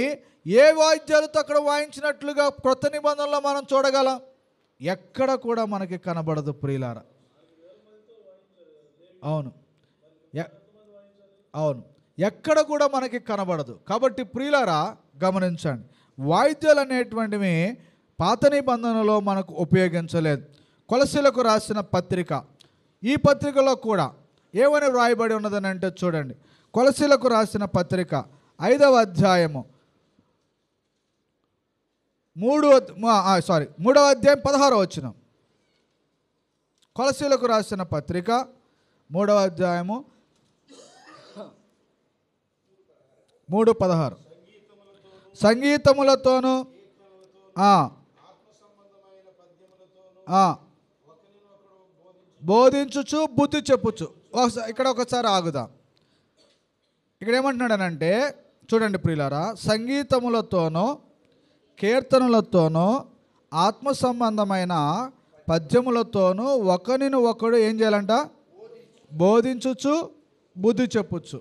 ఏ వాయిద్యాలతో అక్కడ వాయించినట్లుగా క్రొత్త నిబంధనలో మనం చూడగలం? ఎక్కడ కూడా మనకి కనబడదు ప్రియులారా. అవును, ఎక్కడ కూడా మనకి కనబడదు. కాబట్టి ప్రియులారా గమనించండి, వాయిద్యాలు అనేటువంటివి పాత నిబంధనలో మనకు ఉపయోగించలేదు. కొలసీలకు రాసిన పత్రిక, ఈ పత్రికలో కూడా ఏమని వ్రాయబడి ఉన్నదని అంటే చూడండి, కొలసీలకు రాసిన పత్రిక 5వ అధ్యాయము 3వ అధ్యాయం 16వ వచనం. కొలసీలకు రాసిన పత్రిక 3వ అధ్యాయము 3:16 సంగీతములతోనూ బోధించుచు బుద్ధి చెప్పుచు. ఇక్కడ ఒకసారి ఆగుదాం. ఇక్కడ ఏమంటున్నాడనంటే చూడండి ప్రియులారా, సంగీతములతోనూ కీర్తనలతోనూ ఆత్మ సంబంధమైన పద్యములతోనూ ఒకరిని ఒకడు ఏం చేయాలంట? బోధించుచు బుద్ధి చెప్పుచ్చు.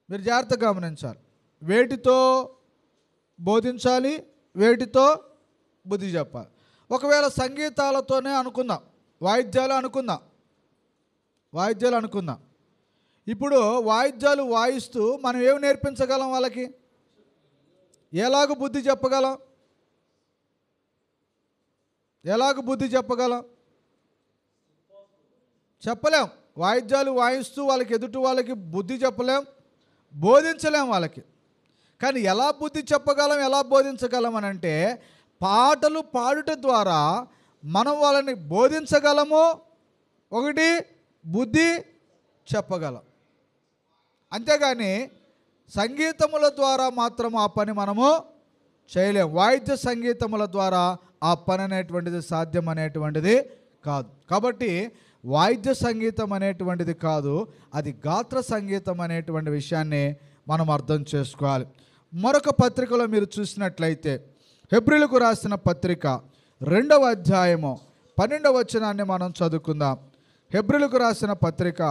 మీరు జాగ్రత్తగా గమనించాలి. వేటితో బోధించాలి, వేటితో బుద్ధి చెప్పాలి. ఒకవేళ సంగీతాలతోనే అనుకుందాం, వాయిద్యాలు అనుకుందాం. ఇప్పుడు వాయిద్యాలు వాయిస్తూ మనం ఏమి నేర్పించగలం వాళ్ళకి? ఎలాగ బుద్ధి చెప్పగలం? చెప్పలేం. వాయిద్యాలు వాయిస్తూ వాళ్ళకి ఎదుటి వాళ్ళకి బుద్ధి చెప్పలేం, బోధించలేం వాళ్ళకి. కానీ ఎలా బుద్ధి చెప్పగలం, ఎలా బోధించగలం అని అంటే పాటలు పాడుట ద్వారా మనం వాళ్ళని బోధించగలము, ఒకటి బుద్ధి చెప్పగలం. అంతేగాని సంగీతముల ద్వారా మాత్రం ఆ పని మనము చేయలేం. వాయిద్య సంగీతముల ద్వారా ఆ పని అనేటువంటిది సాధ్యం అనేటువంటిది కాదు. కాబట్టి వాయిద్య సంగీతం అనేటువంటిది కాదు, అది గాత్ర సంగీతం అనేటువంటి విషయాన్ని మనం అర్థం చేసుకోవాలి. మరొక పత్రికలో మీరు చూసినట్లయితే హెబ్రీయులకు రాసిన పత్రిక 2వ అధ్యాయము 12వ వచనాన్ని మనం చదువుకుందాం. హెబ్రీయులకు రాసిన పత్రిక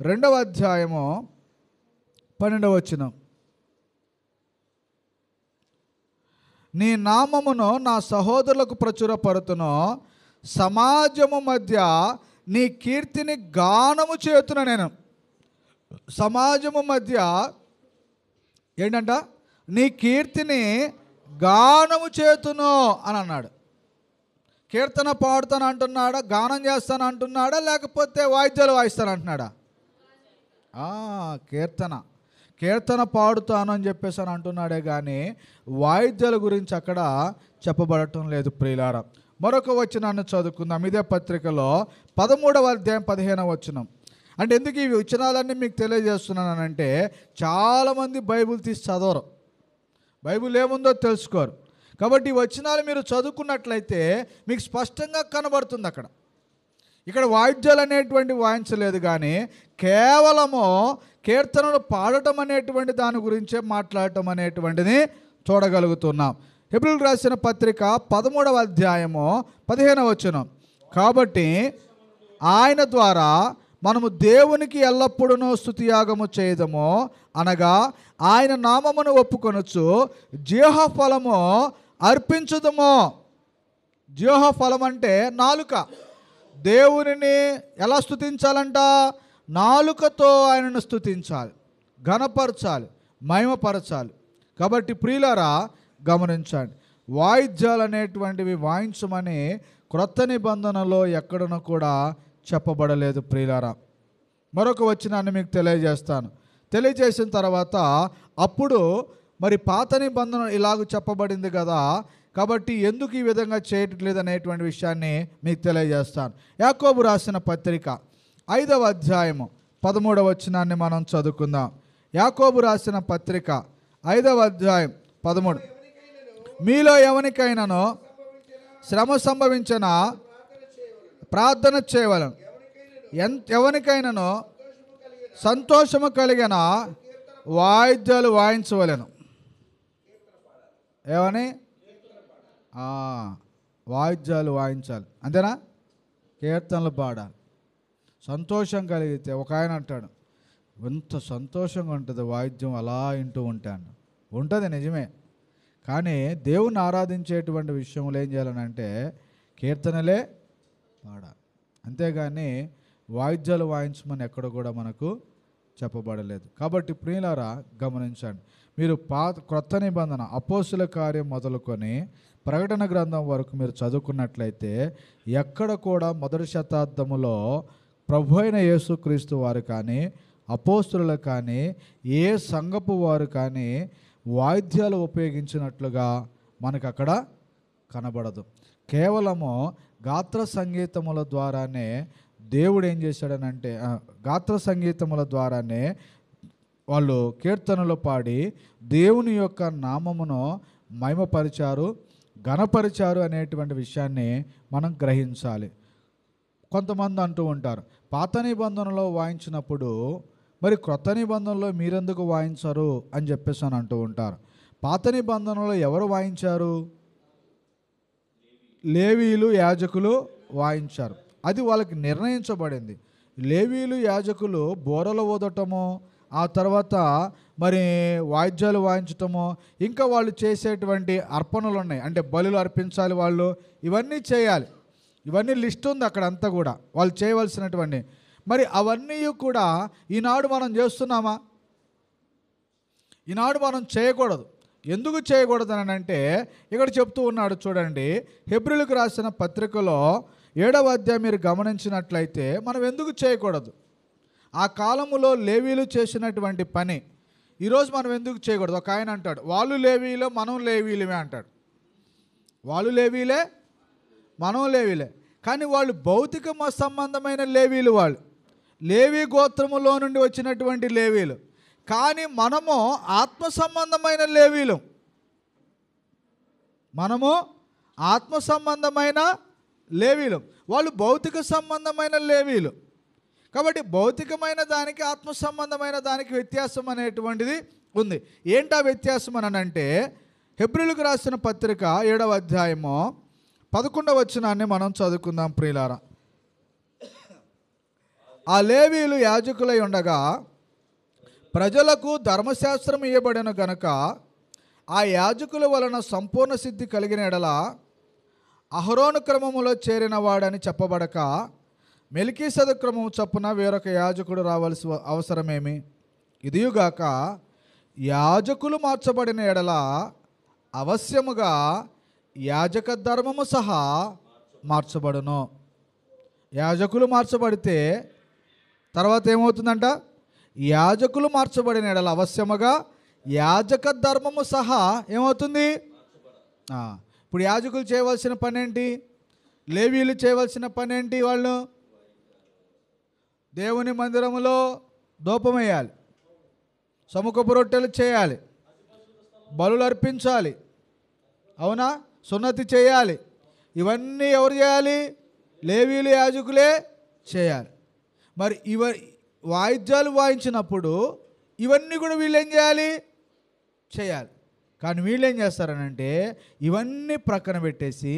2వ అధ్యాయము 12వ వచనం. నీ నామమును నా సహోదరులకు ప్రచురపరుతును, సమాజము మధ్య నీ కీర్తిని గానము చేతున. నేను సమాజము మధ్య ఏంటంట? నీ కీర్తిని గానము చేతును అని అన్నాడు. కీర్తన పాడుతాను అంటున్నాడా, గానం చేస్తాను అంటున్నాడా, లేకపోతే వాయిద్యాలు వాయిస్తాను అంటున్నాడా? కీర్తన పాడుతాను అని చెప్పేసి అని అంటున్నాడే కానీ వాయిద్యాల గురించి అక్కడ చెప్పబడటం లేదు ప్రియులారా. మరొక వచనాన్ని చదువుకుందాం. ఇదే పత్రికలో 13వ అధ్యాయం 15వ వచనం. అంటే ఎందుకు ఈ వచనాలన్నీ మీకు తెలియజేస్తున్నానంటే చాలామంది బైబిల్ తీసి చదవరు, బైబిల్ ఏముందో తెలుసుకోరు. కాబట్టి ఈ వచనాలు మీరు చదువుకున్నట్లయితే మీకు స్పష్టంగా కనబడుతుంది. ఇక్కడ వాయిద్యాలు అనేటువంటి వాయించలేదు, కానీ కేవలము కీర్తనలు పాడటం అనేటువంటి దాని గురించే మాట్లాడటం అనేటువంటిది చూడగలుగుతున్నాం. హెబ్రీయులకు రాసిన పత్రిక 13వ అధ్యాయము 15వ వచనం. కాబట్టి ఆయన ద్వారా మనము దేవునికి ఎల్లప్పుడూ స్తుతియాగము చేయదము, అనగా ఆయన నామమును ఒప్పుకొనొచ్చు జీవ ఫలము అర్పించుదము. జీవ ఫలం అంటే నాలుక. దేవునిని ఎలా స్తుతించాలంట? నాలుకతో ఆయనను స్తుతించాలి, ఘనపరచాలి, మహిమపరచాలి. కాబట్టి ప్రియులారా గమనించండి, వాయిద్యాలు అనేటువంటివి వాయించమని క్రొత్త నిబంధనలో ఎక్కడనూ కూడా చెప్పబడలేదు. ప్రియులారా, మరొక వచనాన్ని మీకు తెలియజేస్తాను. తెలియజేసిన తర్వాత అప్పుడు మరి పాత నిబంధన ఇలాగ చెప్పబడింది కదా, కాబట్టి ఎందుకు ఈ విధంగా చేయట్లేదు అనేటువంటి విషయాన్ని మీకు తెలియజేస్తాను. యాకోబు రాసిన పత్రిక 5వ అధ్యాయము 13వ వచనాన్ని మనం చదువుకుందాం. యాకోబు రాసిన పత్రిక 5వ అధ్యాయం 13. మీలో ఎవరికైనానో శ్రమ సంభవించిన ప్రార్థన చేయవలను, ఎవరికైనానో సంతోషము కలిగిన వాయిద్యాలు వాయించవలను. ఏమని? వాయిద్యాలు వాయించాలి, అంతేనా? కీర్తనలు పాడాలి. సంతోషం కలిగితే ఒక ఆయన అంటాడు, ఎంత సంతోషంగా ఉంటుంది వాయిద్యం అలా వింటూ ఉంటాను. ఉంటుంది, నిజమే. కానీ దేవుని ఆరాధించేటువంటి విషయంలో ఏం చేయాలనంటే కీర్తనలే పాడాలి, అంతేగాని వాయిద్యాలు వాయించమని ఎక్కడ కూడా మనకు చెప్పబడలేదు. కాబట్టి ప్రియులారా గమనించండి, మీరు క్రొత్త నిబంధన అపోస్తుల కార్యం మొదలుకొని ప్రకటన గ్రంథం వరకు మీరు చదువుకున్నట్లయితే ఎక్కడ కూడా మొదటి శతాబ్దములో ప్రభు అయిన యేసుక్రీస్తు వారు కానీ అపోస్తులు కానీ ఏ సంఘపు వారు కానీ వాయిద్యాలు ఉపయోగించినట్లుగా మనకు అక్కడ కనబడదు. కేవలము గాత్ర సంగీతముల ద్వారానే దేవుడు ఏం చేశాడనంటే, గాత్ర సంగీతముల ద్వారానే వాళ్ళు కీర్తనలు పాడి దేవుని యొక్క నామమును మహిమపరిచారు, ఘనపరిచారు అనేటువంటి విషయాన్ని మనం గ్రహించాలి. కొంతమంది అంటూ ఉంటారు, పాత నిబంధనలో వాయించినప్పుడు మరి క్రొత్త నిబంధనలో మీరెందుకు వాయించరు అని చెప్పేసి అని అంటూ ఉంటారు. పాత నిబంధనలో ఎవరు వాయించారు? లేవీయులు, యాజకులు వాయించారు. అది వాళ్ళకి నిర్ణయించబడింది. లేవీయులు, యాజకులు బోరలు ఊదటము, ఆ తర్వాత మరి వాయిద్యాలు వాయించటము, ఇంకా వాళ్ళు చేసేటువంటి అర్పణలు ఉన్నాయి, అంటే బలులు అర్పించాలి వాళ్ళు, ఇవన్నీ చేయాలి. ఇవన్నీ లిస్ట్ ఉంది అక్కడ అంతా కూడా వాళ్ళు చేయవలసినటువంటి. మరి అవన్నీ కూడా ఈనాడు మనం చేస్తున్నామా? ఈనాడు మనం చేయకూడదు. ఎందుకు చేయకూడదు అని అంటే ఇక్కడ చెప్తూ ఉన్నాడు చూడండి, హెబ్రీయులకు రాసిన పత్రికలో 7వ అధ్యాయం మీరు గమనించినట్లయితే మనం ఎందుకు చేయకూడదు? ఆ కాలములో లేవీలు చేసినటువంటి పని ఈరోజు మనం ఎందుకు చేయకూడదు? ఒక ఆయన అంటాడు, వాళ్ళు లేవీలే మనం లేవీలమే అంటాడు. వాళ్ళు లేవీలే మనం లేవీలే, కానీ వాళ్ళు భౌతిక సంబంధమైన లేవీలు, వాళ్ళు లేవీ గోత్రములో నుండి వచ్చినటువంటి లేవీలు. కానీ మనము ఆత్మ సంబంధమైన లేవీలు, మనము ఆత్మ సంబంధమైన లేవీలు, వాళ్ళు భౌతిక సంబంధమైన లేవీలు. కాబట్టి భౌతికమైన దానికి ఆత్మ సంబంధమైన దానికి వ్యత్యాసం అనేటువంటిది ఉంది. ఏంటా వ్యత్యాసం అని అంటే హెబ్రీయులకు రాసిన పత్రిక 7వ అధ్యాయము 11వ వచనాన్ని మనం చదువుకుందాం ప్రియులారా. ఆ లేవీయులు యాజకులై ఉండగా ప్రజలకు ధర్మశాస్త్రం ఇవ్వబడిన గనుక ఆ యాజకుల వలన సంపూర్ణ సిద్ధి కలిగిన ఎడల అహరోను క్రమములో చేరిన వాడని చెప్పబడక మెల్కీసెదెకు క్రమము చొప్పున వేరొక యాజకుడు రావాల్సి అవసరమేమి? ఇదియుగాక యాజకులు మార్చబడిన ఎడల అవశ్యముగా యాజక ధర్మము సహా మార్చబడును. యాజకులు మార్చబడితే తర్వాత ఏమవుతుందంట? యాజకులు మార్చబడిన ఎడల అవశ్యముగా యాజక ధర్మము సహా ఏమవుతుంది? ఇప్పుడు యాజకులు చేయవలసిన పని ఏంటి? లేవీయులు చేయవలసిన పని ఏంటి? వాళ్ళు దేవుని మందిరములో ధూపం వేయాలి, సముఖపు రొట్టెలు చేయాలి, బలులు అర్పించాలి, అవునా, సున్నతి చేయాలి. ఇవన్నీ ఎవరు చేయాలి? లేవీయులు, యాజకులే చేయాలి. మరి వాయిద్యాలు వాయించినప్పుడు ఇవన్నీ కూడా వీళ్ళు ఏం చేయాలి? చేయాలి. కానీ వీళ్ళు ఏం చేస్తారనంటే ఇవన్నీ ప్రక్కన పెట్టేసి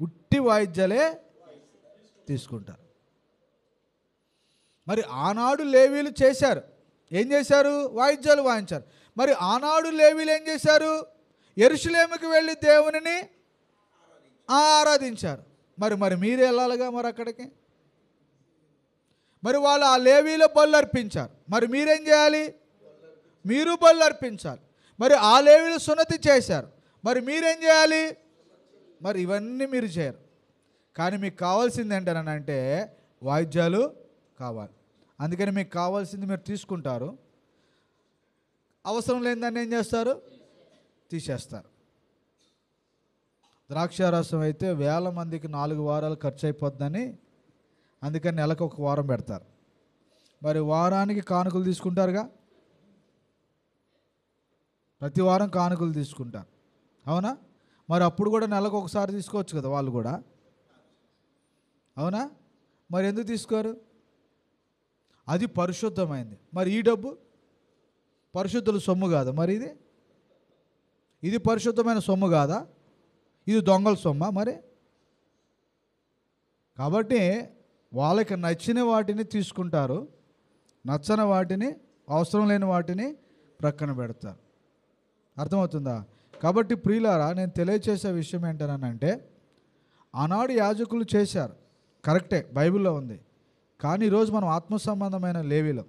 ఉట్టి వాయిద్యాలే తీసుకుంటారు. మరి ఆనాడు లేవీలు చేశారు. ఏం చేశారు? వాయిద్యాలు వాయించారు. మరి ఆనాడు లేవీలు ఏం చేశారు? యెరూషలేముకి వెళ్ళి దేవునిని ఆరాధించారు. మరి మీరు వెళ్ళాలిగా మరి అక్కడికి. మరి వాళ్ళు ఆ లేవీలో బలు అర్పించారు. మరి మీరేం చేయాలి? మీరు బలు అర్పించాలి. మరి ఆ లేవీలు సున్నతి చేశారు. మరి మీరేం చేయాలి? మరి ఇవన్నీ మీరు చేయరు. కానీ మీకు కావాల్సింది ఏంటనంటే వాయిద్యాలు కావాలి. అందుకని మీకు కావాల్సింది మీరు తీసుకుంటారు, అవసరం లేని దాన్ని ఏం చేస్తారు? తీసేస్తారు. ద్రాక్షారసం అయితే 1000 మందికి 4 వారాలు ఖర్చు అయిపోద్దని అందుకని నెలకు 1 వారం పెడతారు. మరి వారానికి కానుకలు తీసుకుంటారుగా, ప్రతి వారం కానుకలు తీసుకుంటారు, అవునా? మరి అప్పుడు కూడా నెలకు ఒకసారి తీసుకోవచ్చు కదా వాళ్ళు కూడా, అవునా? మరి ఎందుకు తీసుకోరు? అది పరిశుద్ధమైంది. మరి ఈ డబ్బు పరిశుద్ధుల సొమ్ము కాదా? మరి ఇది పరిశుద్ధమైన సొమ్ము కాదా? ఇది దొంగల సొమ్మ మరి. కాబట్టి వాళ్ళకి నచ్చిన వాటిని తీసుకుంటారు, నచ్చని వాటిని, అవసరం లేని వాటిని ప్రక్కన పెడతారు. అర్థమవుతుందా? కాబట్టి ప్రియులారా, నేను తెలియచేసే విషయం ఏంటనంటే, ఆనాడు యాజకులు చేశారు, కరెక్టే, బైబిల్లో ఉంది. కానీ ఈరోజు మనం ఆత్మ సంబంధమైన లేవీలో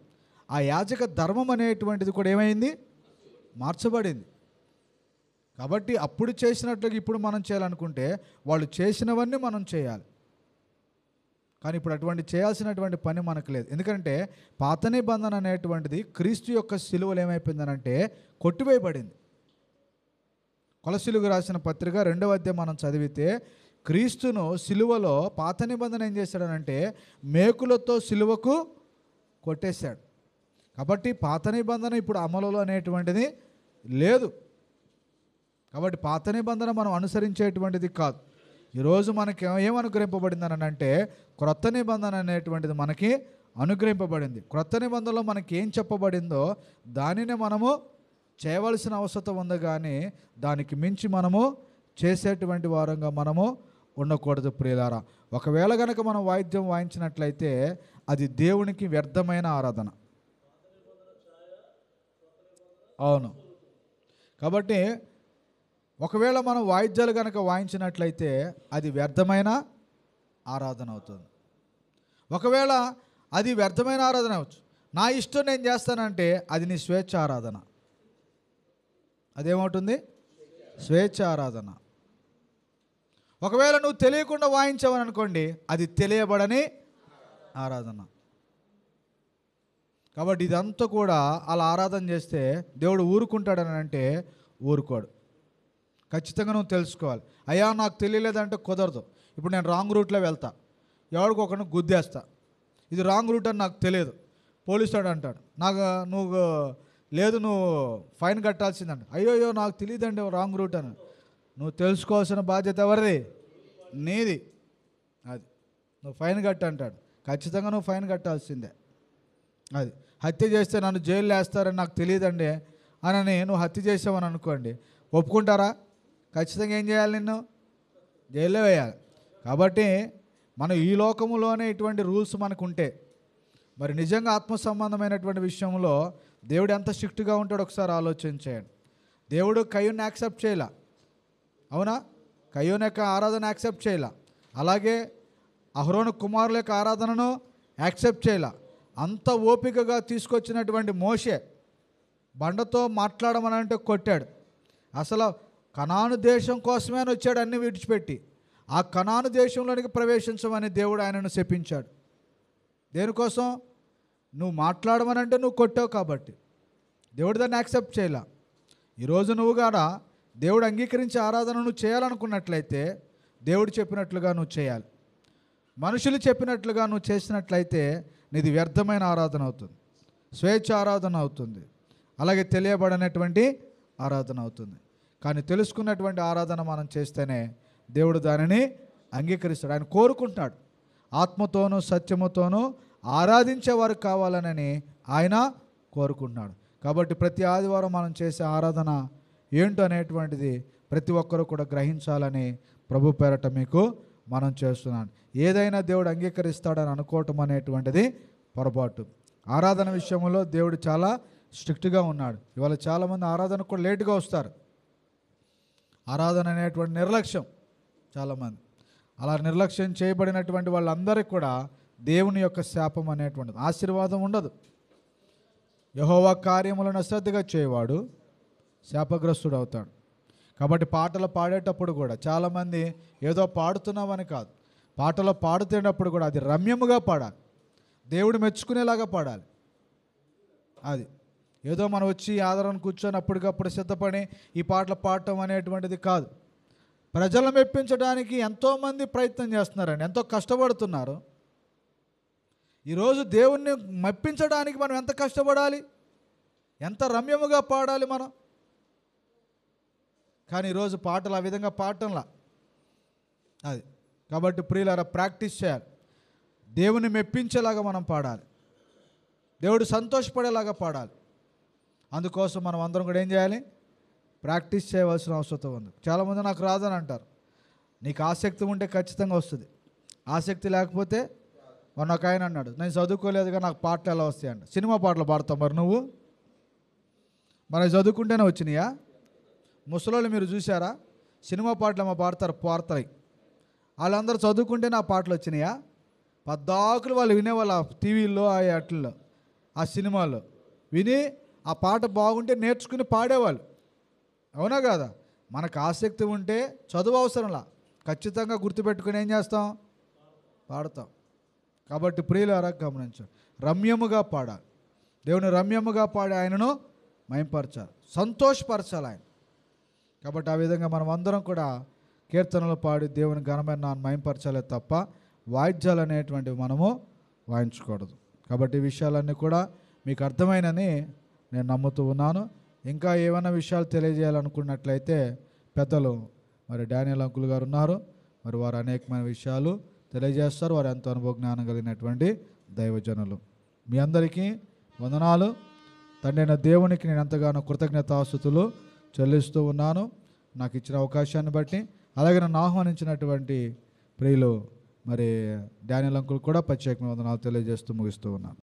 ఆ యాజక ధర్మం అనేటువంటిది కూడా ఏమైంది? మార్చబడింది. కాబట్టి అప్పుడు చేసినట్లుగా ఇప్పుడు మనం చేయాలనుకుంటే వాళ్ళు చేసినవన్నీ మనం చేయాలి. కానీ ఇప్పుడు అటువంటి చేయాల్సినటువంటి పని మనకు లేదు. ఎందుకంటే పాత నిబంధన అనేటువంటిది క్రీస్తు యొక్క సిలువలో ఏమైపోయిందనంటే కొట్టివేయబడింది. కొలస్సీలకు రాసిన పత్రిక 2వ అధ్యాయం మనం చదివితే క్రీస్తును సిలువలో పాత నిబంధన ఏం చేశాడనంటే మేకులతో సిలువకు కొట్టేశాడు. కాబట్టి పాత నిబంధన ఇప్పుడు అమలులో అనేటువంటిది లేదు. కాబట్టి పాత నిబంధన మనం అనుసరించేటువంటిది కాదు. ఈరోజు మనకి ఏం అనుగ్రహింపబడిందని అంటే క్రొత్త నిబంధన అనేటువంటిది మనకి అనుగ్రహింపబడింది. క్రొత్త నిబంధనలో మనకి ఏం చెప్పబడిందో దానిని మనము చేయవలసిన అవసరం ఉంది, కానీ దానికి మించి మనము చేసేటువంటి వారంగా మనము ఉండకూడదు ప్రియులారా. ఒకవేళ కనుక మనం వాయిద్యం వాయించినట్లయితే అది దేవునికి వ్యర్థమైన ఆరాధన. అవును. కాబట్టి ఒకవేళ మనం వాయిద్యాలు కనుక వాయించినట్లయితే అది వ్యర్థమైన ఆరాధన అవుతుంది. ఒకవేళ అది వ్యర్థమైన ఆరాధన అవచ్చు, నా ఇష్టం నేను చేస్తానంటే అది నీ స్వేచ్ఛ ఆరాధన. అదేమవుతుంది? స్వేచ్ఛ ఆరాధన. ఒకవేళ నువ్వు తెలియకుండా వాయించావని అనుకోండి, అది తెలియబడని ఆరాధన. కాబట్టి ఇదంతా కూడా అలా ఆరాధన చేస్తే దేవుడు ఊరుకుంటాడని అంటే ఊరుకోడు. ఖచ్చితంగా నువ్వు తెలుసుకోవాలి. అయ్యా నాకు తెలియలేదంటే కుదరదు. ఇప్పుడు నేను రాంగ్ రూట్లో వెళ్తా, ఎవరికి ఒకరిని గుద్దేస్తా, ఇది రాంగ్ రూట్ అని నాకు తెలియదు, పోలీసు వాడు అంటాడు నువ్వు లేదు నువ్వు ఫైన్ కట్టాల్సిందంట. అయ్యో నాకు తెలియదండి రాంగ్ రూట్ అని. నువ్వు తెలుసుకోవాల్సిన బాధ్యత ఎవరిది? నీది. అది నువ్వు ఫైన్ కట్టు అంటాడు, ఖచ్చితంగా నువ్వు ఫైన్ కట్టాల్సిందే. అది హత్య చేస్తే నన్ను జైల్లో వేస్తారని నాకు తెలియదండి అని నువ్వు హత్య చేసావని అనుకోండి, ఒప్పుకుంటారా? ఖచ్చితంగా ఏం చేయాలి? నిన్ను జైల్లో వేయాలి. కాబట్టి మనం ఈ లోకములోనే ఇటువంటి రూల్స్ మనకు ఉంటే మరి నిజంగా ఆత్మ సంబంధమైనటువంటి విషయంలో దేవుడు ఎంత స్ట్రిక్ట్గా ఉంటాడో ఒకసారి ఆలోచన చేయండి. దేవుడు కయ్యూని యాక్సెప్ట్ చేయాల, అవునా? కయ్యూని యొక్క ఆరాధన యాక్సెప్ట్ చేయాల. అలాగే అహరోను కుమారుల యొక్క ఆరాధనను యాక్సెప్ట్ చేయాల. అంత ఓపికగా తీసుకొచ్చినటువంటి మోషే బండతో మాట్లాడమనంటే కొట్టాడు. అసలు కనాను దేశం కోసమే వచ్చాడు అన్ని విడిచిపెట్టి. ఆ కనాను దేశంలోనికి ప్రవేశించమని దేవుడు ఆయనను శపించాడు. దేనికోసం? నువ్వు మాట్లాడమనంటే నువ్వు కొట్టావు కాబట్టి దేవుడు దాన్ని యాక్సెప్ట్ చేయాల. ఈరోజు నువ్వు కూడా దేవుడు అంగీకరించే ఆరాధన నువ్వు చేయాలనుకున్నట్లయితే దేవుడు చెప్పినట్లుగా నువ్వు చేయాలి. మనుషులు చెప్పినట్లుగా నువ్వు చేసినట్లయితే నీది వ్యర్థమైన ఆరాధన అవుతుంది, స్వేచ్ఛ ఆరాధన అవుతుంది, అలాగే తెలియబడినటువంటి ఆరాధన అవుతుంది. కానీ తెలుసుకున్నటువంటి ఆరాధన మనం చేస్తేనే దేవుడు దానిని అంగీకరిస్తాడు. ఆయన కోరుకుంటున్నాడు, ఆత్మతోనూ సత్యముతోనూ ఆరాధించేవారు కావాలని ఆయన కోరుకుంటున్నాడు. కాబట్టి ప్రతి ఆదివారం మనం చేసే ఆరాధన ఏంటో అనేటువంటిది ప్రతి ఒక్కరూ కూడా గ్రహించాలని ప్రభు పేరట మీకు మనం చేస్తున్నాను. ఏదైనా దేవుడు అంగీకరిస్తాడని అనుకోవటం అనేటువంటిది పొరపాటు. ఆరాధన విషయంలో దేవుడు చాలా స్ట్రిక్ట్గా ఉన్నాడు. ఇవాళ చాలామంది ఆరాధనకు కూడా లేటుగా వస్తారు. ఆరాధన అనేటువంటి నిర్లక్ష్యం చాలామంది. అలా నిర్లక్ష్యం చేయబడినటువంటి వాళ్ళందరికీ కూడా దేవుని యొక్క శాపం అనేటువంటిది, ఆశీర్వాదం ఉండదు. యెహోవా కార్యములను అశ్రద్ధగా చేయవాడు శాపగ్రస్తుడు అవుతాడు. కాబట్టి పాటలు పాడేటప్పుడు కూడా చాలామంది ఏదో పాడుతున్నామని కాదు, పాటలు పాడుతున్నప్పుడు కూడా అది రమ్యముగా పాడాలి, దేవుడు మెచ్చుకునేలాగా పాడాలి. అది ఏదో మనం వచ్చి ఆదరణ కూర్చొని అప్పటికప్పుడు సిద్ధపడి ఈ పాటలు పాడటం అనేటువంటిది కాదు. ప్రజలను మెప్పించడానికి ఎంతోమంది ప్రయత్నం చేస్తున్నారండి, ఎంతో కష్టపడుతున్నారు. ఈరోజు దేవుణ్ణి మెప్పించడానికి మనం ఎంత కష్టపడాలి, ఎంత రమ్యముగా పాడాలి మనం. కానీ ఈరోజు పాటలు ఆ విధంగా పాడటంలా. అది కాబట్టి ప్రియులారా, ప్రాక్టీస్ చేయాలి. దేవుని మెప్పించేలాగా మనం పాడాలి, దేవుడు సంతోషపడేలాగా పాడాలి. అందుకోసం మనం అందరం కూడా ఏం చేయాలి, ప్రాక్టీస్ చేయవలసిన అవసరం ఉంది. చాలామంది నాకు రాదని అంటారు. నీకు ఆసక్తి ఉంటే ఖచ్చితంగా వస్తుంది, ఆసక్తి లేకపోతే. మొన్న ఒక ఆయన అన్నాడు, నేను చదువుకోలేదుగా నాకు పాటలు ఎలా వస్తాయి అంట. సినిమా పాటలు పాడతావు మరి నువ్వు, మరి చదువుకుంటేనే వచ్చినాయా? ముసలోళ్ళు మీరు చూసారా, సినిమా పాటలు ఏమో పాడతారు పాడతాయి, వాళ్ళందరూ చదువుకుంటే నా పాటలు వచ్చినాయా? పద్దాకులు వాళ్ళు వినేవాళ్ళు ఆ టీవీల్లో, ఆ అట్లలో, ఆ సినిమాల్లో విని ఆ పాట బాగుంటే నేర్చుకుని పాడేవాళ్ళు. అవునా కాదా? మనకు ఆసక్తి ఉంటే చదువు అవసరంలా, ఖచ్చితంగా గుర్తుపెట్టుకుని ఏం చేస్తాం, పాడతాం. కాబట్టి ప్రియులారా గమనించండి, రమ్యముగా పాడాలి. దేవుని రమ్యముగా పాడి ఆయనను మహింపరచాలి, సంతోషపరచాలి ఆయన. కాబట్టి ఆ విధంగా మనం అందరం కూడా కీర్తనలు పాడి దేవుని ఘనమైన మహింపరచాలే తప్ప వాయిద్యాలు అనేటువంటివి మనము వాయించకూడదు. కాబట్టి ఈ విషయాలన్నీ కూడా మీకు అర్థమైనని నేను నమ్ముతూ ఉన్నాను. ఇంకా ఏమైనా విషయాలు తెలియజేయాలనుకున్నట్లయితే పెద్దలు మరి డానియల్ అంకుల్ గారు ఉన్నారు, మరి వారు అనేకమైన విషయాలు తెలియజేస్తారు. వారు ఎంతో అనుభవ జ్ఞానం కలిగినటువంటి దైవజనులు. మీ అందరికీ వందనాలు. తండ్రి అయిన దేవునికి నేను ఎంతగానో కృతజ్ఞతాస్తుతులు చెల్లిస్తూ ఉన్నాను, నాకు ఇచ్చిన అవకాశాన్ని బట్టి. అలాగే నన్ను ఆహ్వానించినటువంటి ప్రియులు మరి డానియల్ అంకుల్ కూడా ప్రత్యేకమైన వందనాలు తెలియజేస్తూ ముగిస్తూ ఉన్నాను.